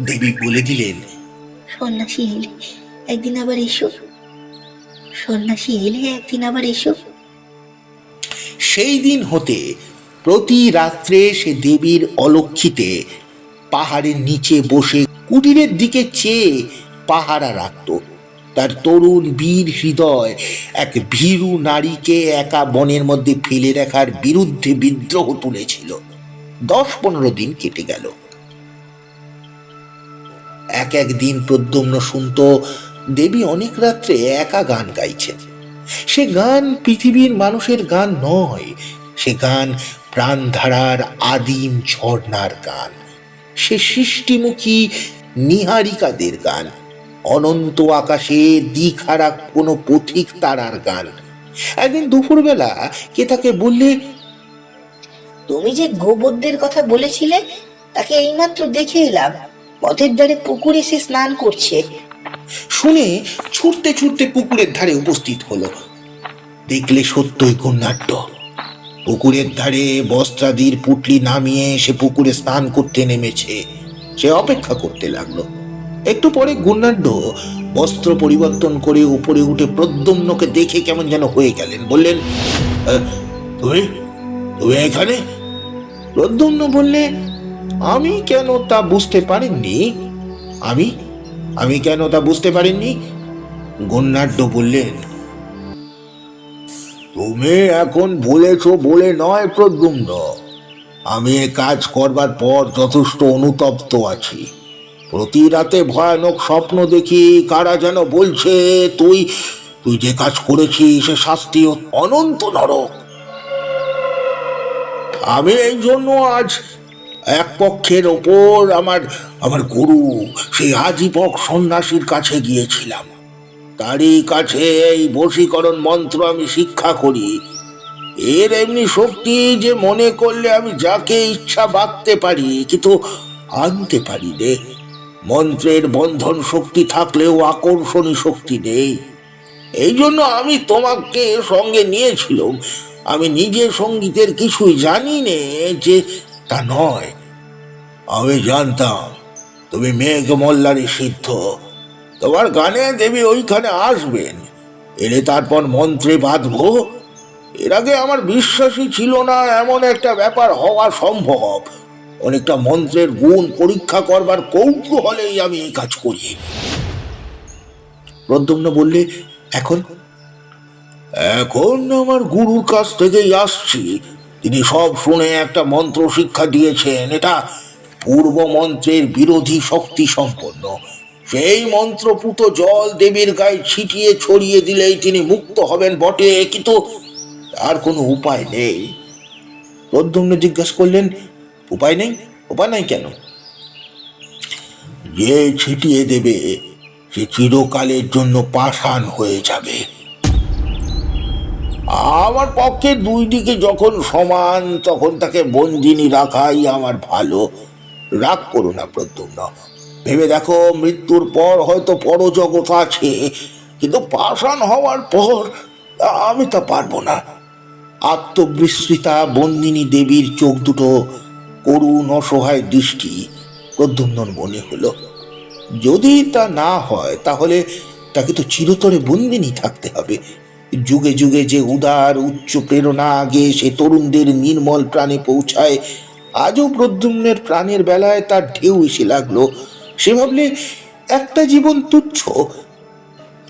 দেবী বলে দিলেন, সন্ন্যাসী এলে একদিন আবার এসো, সন্ন্যাসী এলে একদিন আবার এসো। সেই দিন হতে প্রতি রাত্রে সে দেবীর অলক্ষিতে পাহাড়ের নিচে বসে কুটিরের দিকে চেয়ে পাহারা রাখত। তার তরুণ বীর হৃদয় এক ভীরু নারীকে একা বনের মধ্যে ফেলে রাখার বিরুদ্ধে বিদ্রোহ তুলেছিল। 10-15 দিন কেটে গেল। এক দিন প্রদ্যুম্ন শুনত দেবী অনেক রাত্রে একা গান গাইছেন। সে গান পৃথিবীর মানুষের গান নয়, সে গান প্রাণধারার আদিম ঝর্ণার গান, সে সৃষ্টিমুখী নিহারিকাদের গান, অনন্ত আকাশে দিখারা কোনো পথিক তারার গান। একদিন দুপুরবেলা কে তাকে বললে, তুমি যে গোবরদের কথা বলেছিলে তাকে এইমাত্র দেখে এলাম, পথের ধারে পুকুরে সে স্নান করছে। শুনে ছুটতে ছুটতে পুকুরের ধারে উপস্থিত হলো। দেখলে সত্যই গুণনাট্য। পুকুরের ধারে বস্ত্রাদির পুটলি নামিয়ে সে পুকুরে স্নান করতে নেমেছে। সে অপেক্ষা করতে লাগলো। একটু পরে গুণনাট্য বস্ত্র পরিবর্তন করে উপরে উঠে প্রদ্যুম্নকে দেখে কেমন যেন হয়ে গেলেন। বললেন, তুমি তুমি এখানে? প্রদ্যুম্ন বললে, আমি কেন তা বুঝতে পারেননি? আমি আমি কেন তা বুঝতে পারেননি? গুণনাট্য বললেন, তুমি এখন বলেছ বলে নয় প্রদ্যুম্ন, আমি এ কাজ করবার পর যথেষ্ট অনুতপ্ত আছি। প্রতি রাতে ভয়ানক স্বপ্ন দেখি, কারা যেন বলছে তুই তুই যে কাজ করেছিস সে শাস্তি অনন্ত নরক। আমি এই জন্য আজ এক পক্ষের ওপর আমার আমার গুরু সেই আজীবক সন্ন্যাসীর কাছে গিয়েছিলাম। তারই কাছে এই বশীকরণ মন্ত্র আমি শিক্ষা করি। এর এমনি শক্তি যে মনে করলে আমি যাকে ইচ্ছা বাঁধতে পারি, কিন্তু আনতে পারি রে। মন্ত্রের বন্ধন শক্তি থাকলেও আকর্ষণী শক্তি নেই। এই জন্য আমি তোমাকে সঙ্গে নিয়েছিলাম। আমি নিজে সঙ্গীতের কিছুই জানি নে যে তা নয়। আমি জানতাম তুমি মেঘ মল্লারই সিদ্ধ। তোমার গানে দেবী ওইখানে আসবেন, এলে তারপর মন্ত্রে বাঁধবো। এর আগে আমার বিশ্বাসই ছিল না এমন একটা ব্যাপার হওয়া সম্ভব। অনেকটা মন্ত্রের গুণ পরীক্ষা করবার কৌতূহলেই আমি এই কাজ করি। প্রদ্যুম্ন বললে, এখন? এখন আমার গুরুর কাছ থেকেই আসছি। তিনি সব শুনে একটা মন্ত্র শিক্ষা দিয়েছেন। এটা পূর্ব মন্ত্রের বিরোধী শক্তি সম্পন্ন। সেই মন্ত্রপুত জল দেবীর গায়ে ছিটিয়ে ছড়িয়ে দিলেই তিনি মুক্ত হবেন বটে, কিন্তু তার কোনো উপায় নেই। প্রদ্যুম্ন জিজ্ঞাসা করলেন, উপায় নেই? উপায় নাই কেন? যে ছিটিয়ে দেবে সে চিরকালের জন্য পাষাণ হয়ে যাবে। আমার পক্ষে দুই দিকে যখন সমান, তখন তাকে বন্দিনী রাখাই আমার ভালো। রাগ করো না প্রদ্যুম্ন, ভেবে দেখো মৃত্যুর পর হয়তো পরজগৎ আছে, কিন্তু পাষাণ হওয়ার পর আমি তা পারবো না। আত্মবিস্মৃতা বন্দিনী দেবীর চোখ দুটো করুণ অসহায় দৃষ্টি প্রদ্যুম্নর মনে হলো। যদি তা না হয় তাহলে তাকে তো চিরতরে বন্দিনী থাকতে হবে। যুগে যুগে যে উদার উচ্চ প্রেরণা আগে সে তরুণদের নির্মল প্রাণে পৌঁছায়, আজও প্রদ্যুম্নের প্রাণের বেলায় তার ঢেউ এসে লাগলো। সে ভাবলে একটা জীবন তুচ্ছ।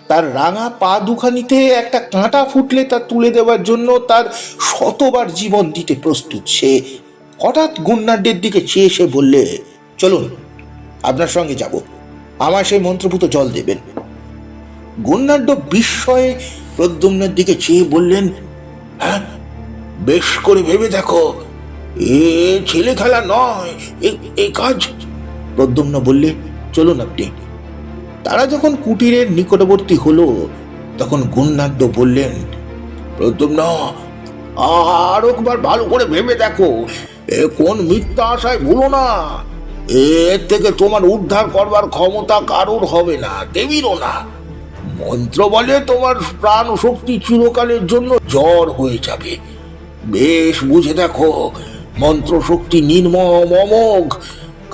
তার রাঙা পা দুখানিতে একটা কাঁটা ফুটলে তা তুলে দেওয়ার জন্য তার শতবার জীবন দিতে প্রস্তুত সে। হঠাৎ গুণনাট্যের দিকে চেয়ে সে বললে, চলুন, আপনার সঙ্গে যাব। আমার সেই মন্ত্রপুত জল দেবেন। গুণনাট্য বিস্ময়ে প্রদ্যুম্নের দিকে চেয়ে বললেন, হ্যাঁ, বেশ করে ভেবে দেখো, এ ছেলে খেলা নয়, এই কাজ। প্রদ্যুম্ন বললে, চলুন আপনি। তারা যখন কুটিরের নিকটবর্তী হলো তখন গুণনাট্য বললেন, প্রদ্যুম্ন, আর একবার ভালো করে ভেবে দেখো, এ কোন মিথ্যা আশায় ভুলো না। এর থেকে তোমার উদ্ধার করবার ক্ষমতা কারোর হবে না, দেবীরও না। মন্ত্র বলে তোমার প্রাণ শক্তি চিরকালের জন্য জ্বর হয়ে যাবে। বেশ বুঝে দেখো, মন্ত্র শক্তি নির্মম অমোঘ,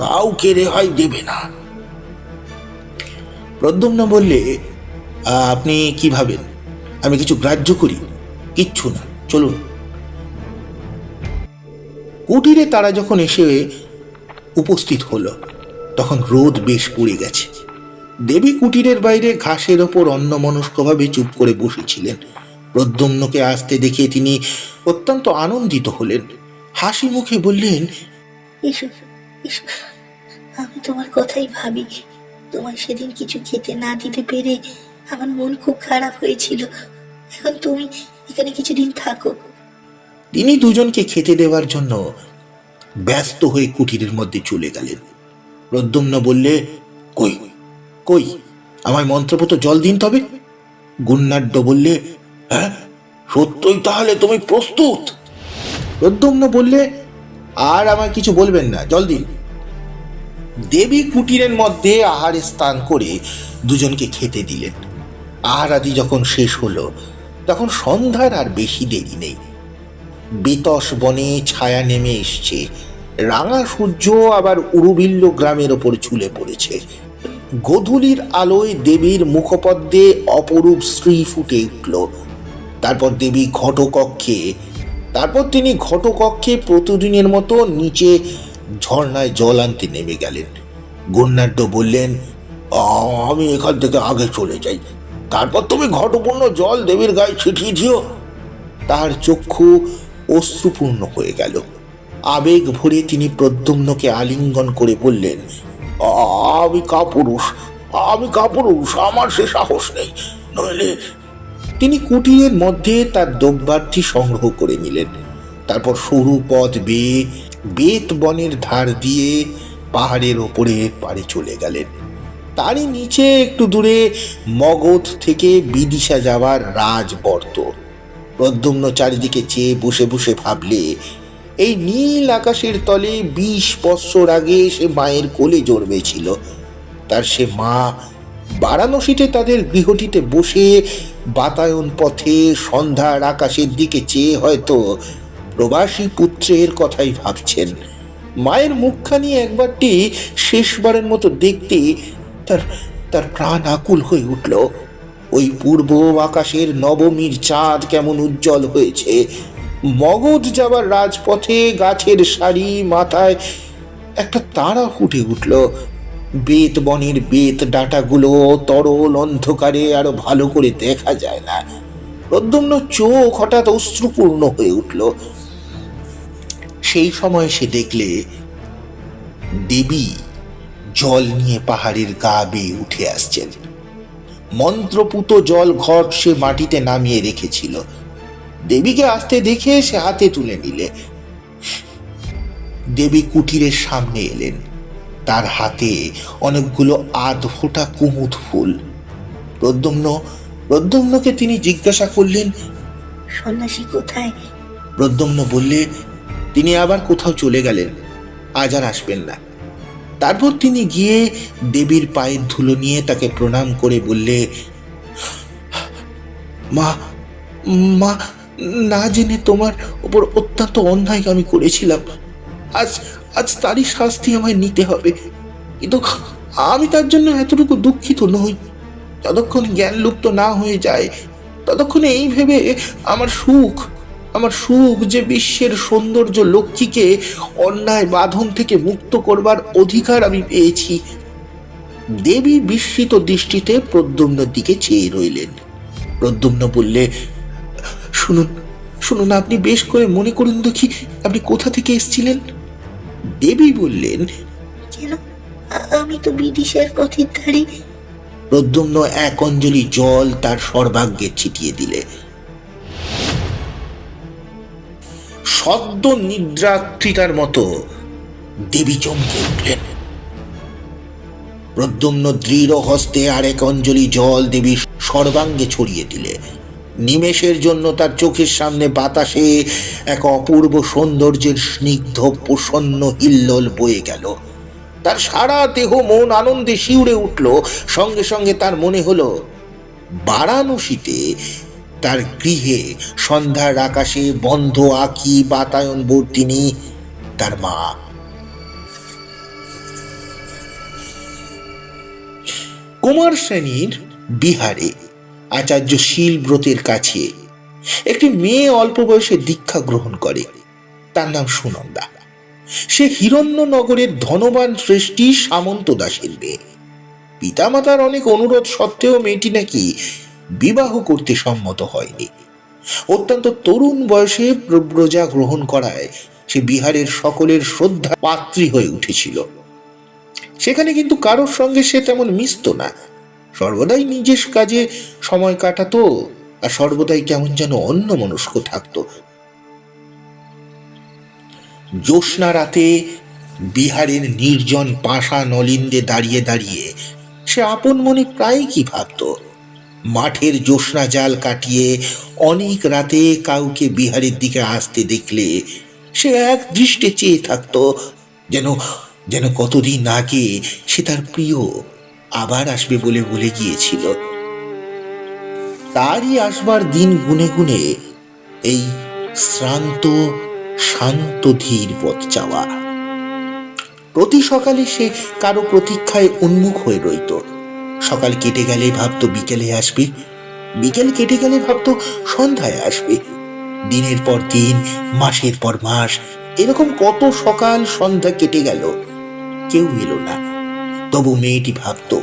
কাউকে রেহাই দেবে না। প্রদ্যুম্ন বললে, আপনি কি ভাবেন আমি কিছু গ্রাহ্য করি? কিচ্ছু না, চলুন। কুটিরে তারা যখন এসে উপস্থিত হলো তখন রোদ বেশ পড়ে গেছে। দেবী কুটিরের বাইরে ঘাসের ওপর অন্যমনস্কভাবে চুপ করে বসেছিলেন। প্রদ্যুম্নকে আসতে দেখে তিনি অত্যন্ত আনন্দিত হলেন। হাসি মুখে বললেন, এসো, এসো, আমি তোমার কথাই ভাবি। তোমার সেদিন কিছু খেতে না দিতে পেরে আমার মন খুব খারাপ হয়েছিল। এখন তুমি এখানে কিছুদিন থাকো। তিনি দুজনকে খেতে দেওয়ার জন্য ব্যস্ত হয়ে কুটিরের মধ্যে চলে গেলেন। প্রদ্যুম্ন বললে, কই কই আমায় মন্ত্রপুত জল দিন তবে। গুণনাঢ্য বললে, হ্যাঁ সত্যই তাহলে তুমি প্রস্তুত? প্রদ্যুম্ন বললে, আর আমায় কিছু বলবেন না, জল দিন। দেবী কুটিরের মধ্যে আহারে স্নান করে দুজনকে খেতে দিলেন। আহার আদি যখন শেষ হলো তখন সন্ধ্যার আর বেশি দেরি নেই। বেতস বনে ছায়া নেমে এসছে। রাঙা সূর্য আবার উরুবিল্ল গ্রামের ওপর ঝুলে পড়েছে। গোধূলির আলোয় দেবীর মুখপদ্মে অপরূপ শ্রী ফুটে উঠল। তারপর তিনি ঘটকক্ষে প্রতিদিনের মতো নিচে ঝর্ণায় জল আনতে নেমে গেলেন। গুণনাঢ্য বললেন, আমি এখান থেকে আগে চলে যাই, তারপর তুমি ঘটপূর্ণ জল দেবীর গায়ে ছিটিয়ে দিও। তার চক্ষু অশ্রুপূর্ণ হয়ে গেল। আবেগ ভরে তিনি প্রদ্যুম্নকে আলিঙ্গন করে বললেন, আমি কাপুরুষ, আমার সে সাহস নেই, নইলে। তিনি কুটিরের মধ্যে তার দ্রব্যার্থী সংগ্রহ করে নিলেন। তারপর সরু পথ বেয়ে বেত বনের ধার দিয়ে পাহাড়ের ওপরে পাড়ে চলে গেলেন। তারই নিচে একটু দূরে মগধ থেকে বিদিশা যাওয়ার রাজবর্ত। প্রদ্যুম্ন চারিদিকে চেয়ে বসে বসে ভাবলে, এই নীল আকাশের তলে 20 বৎসর আগে সে মায়ের কোলে জন্মেছিল। তার সে মা বারাণসীতে তাদের গৃহটিতে বসে বাতায়ন পথে সন্ধ্যার আকাশের দিকে চেয়ে হয়তো প্রবাসী পুত্রের কথাই ভাবছেন। মায়ের মুখখানি একবারটি শেষবারের মতো দেখতে তার প্রাণ আকুল হয়ে উঠল। ওই পূর্ব আকাশের নবমীর চাঁদ কেমন উজ্জ্বল হয়েছে। মগধ যাবার রাজপথে গাছের সারি মাথায় একটা তারা ফুটে উঠল। বেত বনের বেত ডাঁটাগুলো তরল অন্ধকারে আরো ভালো করে দেখা যায় না। প্রদ্যুম্ন চোখ হঠাৎ অশ্রুপূর্ণ হয়ে উঠল। সেই সময় সে দেখলে দেবী জল নিয়ে পাহাড়ের গা বেয়ে উঠে আসছেন। মন্ত্রপুত জল ঘট সে মাটিতে নামিয়ে রেখেছিল। দেবীকে আসতে দেখে সে হাতে তুলে নিলে। দেবী কুটিরের সামনে এলেন। তার হাতে অনেকগুলো আধ ফোটা কুমুদ ফুল। প্রদ্যুম্নকে তিনি জিজ্ঞাসা করলেন, সন্ন্যাসী কোথায়? প্রদ্যুম্ন বললে, তিনি আবার কোথাও চলে গেলেন, আজ আর আসবেন না। তারপর তিনি গিয়ে দেবীর পায়ের ধুলো নিয়ে তাকে প্রণাম করে বললে, মা মা না জেনে তোমার ওপর অত্যন্ত অন্যায় আমি করেছিলাম। আজ তারই শাস্তি আমায় নিতে হবে। কিন্তু আমি তার জন্য এতটুকু দুঃখিত নই। যতক্ষণ জ্ঞান লুপ্ত না হয়ে যায় ততক্ষণে এই ভেবে আমার সুখ যে বিশ্বের সৌন্দর্য লক্ষ্মীকে অন্যায় বাঁধন থেকে মুক্ত করবার অধিকার আমি পেয়েছি। দেবী বিস্মিত দৃষ্টিতে প্রদ্যুম্নের দিকে চেয়ে রইলেন। প্রদ্যুম্ন বললে, শুনুন, আপনি বেশ করে মনে করুন দেখি, আপনি কোথা থেকে এসেছিলেন? দেবী বললেন, কেন, আমি তো বিদিশার পথের ধারে। প্রদ্যুম্ন এক অঞ্জলি জল তার সর্বাগ্যে ছিটিয়ে দিলে। সদ্য নিদ্রাকৃতার মতো দেবী চমকে উঠলেন। প্রদ্যুম্ন দৃঢ় হস্তে আরেক অঞ্জলি জল দেবীর সর্বাঙ্গে ছড়িয়ে দিলে। নিমেষের জন্য তার চোখের সামনে বাতাসে এক অপূর্ব সৌন্দর্যের স্নিগ্ধ প্রসন্ন হিল্লোল বয়ে গেল। তার সারা দেহ মন আনন্দে শিউরে উঠল। সঙ্গে সঙ্গে তার মনে হলো বারাণসীতে তার গৃহে সন্ধ্যার আকাশে বন্ধ আঁখি বাতায়ন বর্তিনী তার মা। কুমার শ্রেণীর বিহারে আচার্য শীলব্রতের কাছে একটি মেয়ে অল্প বয়সে দীক্ষা গ্রহণ করে। তার নাম সুনন্দা। সে হিরণ্যনগরের ধনবান শ্রেষ্ঠী সামন্ত দাসের মেয়ে। পিতামাতার অনেক অনুরোধ সত্ত্বেও মেয়েটি নাকি বিবাহ করতে সম্মত হয়নি। অত্যন্ত তরুণ বয়সে প্রব্রজা গ্রহণ করায় সে বিহারের সকলের শ্রদ্ধা পাত্রী হয়ে উঠেছিল। সেখানে কিন্তু কারোর সঙ্গে সে তেমন মিশত না, সর্বদাই নিজের কাজে সময় কাটাতো আর সর্বদাই কেমন যেন অন্যমনস্ক থাকতো। জ্যোৎস্না রাতে বিহারের নির্জন পাষা নলিন্দে দাঁড়িয়ে দাঁড়িয়ে সে আপন মনে প্রায় কি ভাবত। মাঠের জ্যোৎস্না জাল কাটিয়ে অনেক রাতে কাউকে বিহারের দিকে আসতে দেখলে সে এক দৃষ্টে চেয়ে থাকতো, যেন যেন কতদিন আগে সে তার প্রিয় আবার আসবে বলে বলে গিয়েছিল। তারই আসবার দিন গুনে গুনে এই শ্রান্ত শান্ত ধীর পথ চাওয়া। প্রতি সকালে সে কারো প্রতীক্ষায় উন্মুখ হয়ে রইত। সকাল কেটে গেলে ভাবতো বিকেলে আসবে, বিকেল কেটে গেলে ভাবতো সন্ধ্যায় আসবে। দিনের পর দিন, মাসের পর মাস, এরকম কত সকাল সন্ধ্যা কেটে গেল, কেউ এলো না। তবু মেয়েটি ভাবতো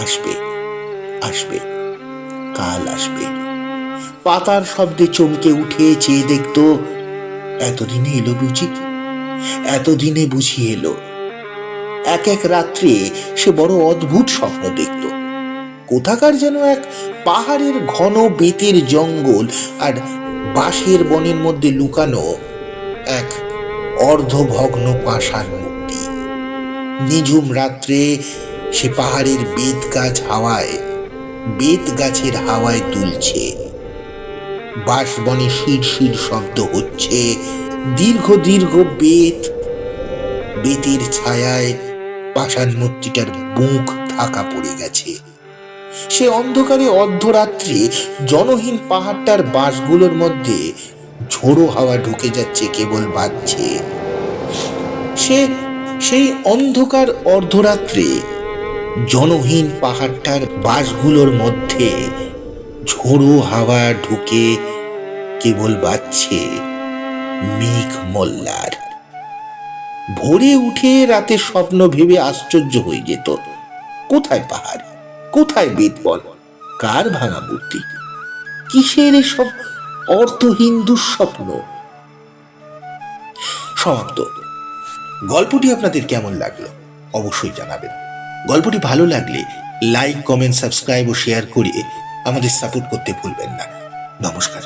আসবে, আসবে, কাল আসবে। পাতার শব্দে চমকে উঠে চেয়ে দেখতো, এতদিনে এলো বুঝি, এতদিনে বুঝি এলো। এক এক রাত্রে সে বড় অদ্ভুত স্বপ্ন দেখত। কোথাকার যেন এক পাহাড়ের ঘন বেতের জঙ্গল আর বাঁশের বনের মধ্যে লুকানো এক অর্ধভগ্ন পাষাণ মূর্তি। নিঝুম রাত্রে সে পাহাড়ের বেত গাছের হাওয়ায় দুলছে। বাঁশবনে শির শির শব্দ হচ্ছে। দীর্ঘ দীর্ঘ বেতের ছায়ায় পাষাণ মূর্তিটার মুখ ঢাকা পড়ে গেছে। সে অন্ধকারে অর্ধরাত্রে জনহীন পাহাড়টার বাঁশগুলোর মধ্যে ঝোড়ো হাওয়া ঢুকে যাচ্ছে, কেবল বাজছে। সেই অন্ধকার অর্ধরাত্রে জনহীন পাহাড়টার বাঁশগুলোর মধ্যে ঝোড়ো হাওয়া ঢুকে কেবল বাজছে মেঘ মোল্লার। ভোরে উঠে রাতে স্বপ্ন ভেবে আশ্চর্য হয়ে যেত, কোথায় পাহাড়, কোথায় বেদবন, কার ভাঙা মূর্তি, কিসের এসব অর্থহীন দুঃস্বপ্ন। সমাপ্ত। গল্পটি আপনাদের কেমন লাগলো অবশ্যই জানাবেন। গল্পটি ভালো লাগলে লাইক, কমেন্ট, সাবস্ক্রাইব ও শেয়ার করে আমাদের সাপোর্ট করতে ভুলবেন না। নমস্কার।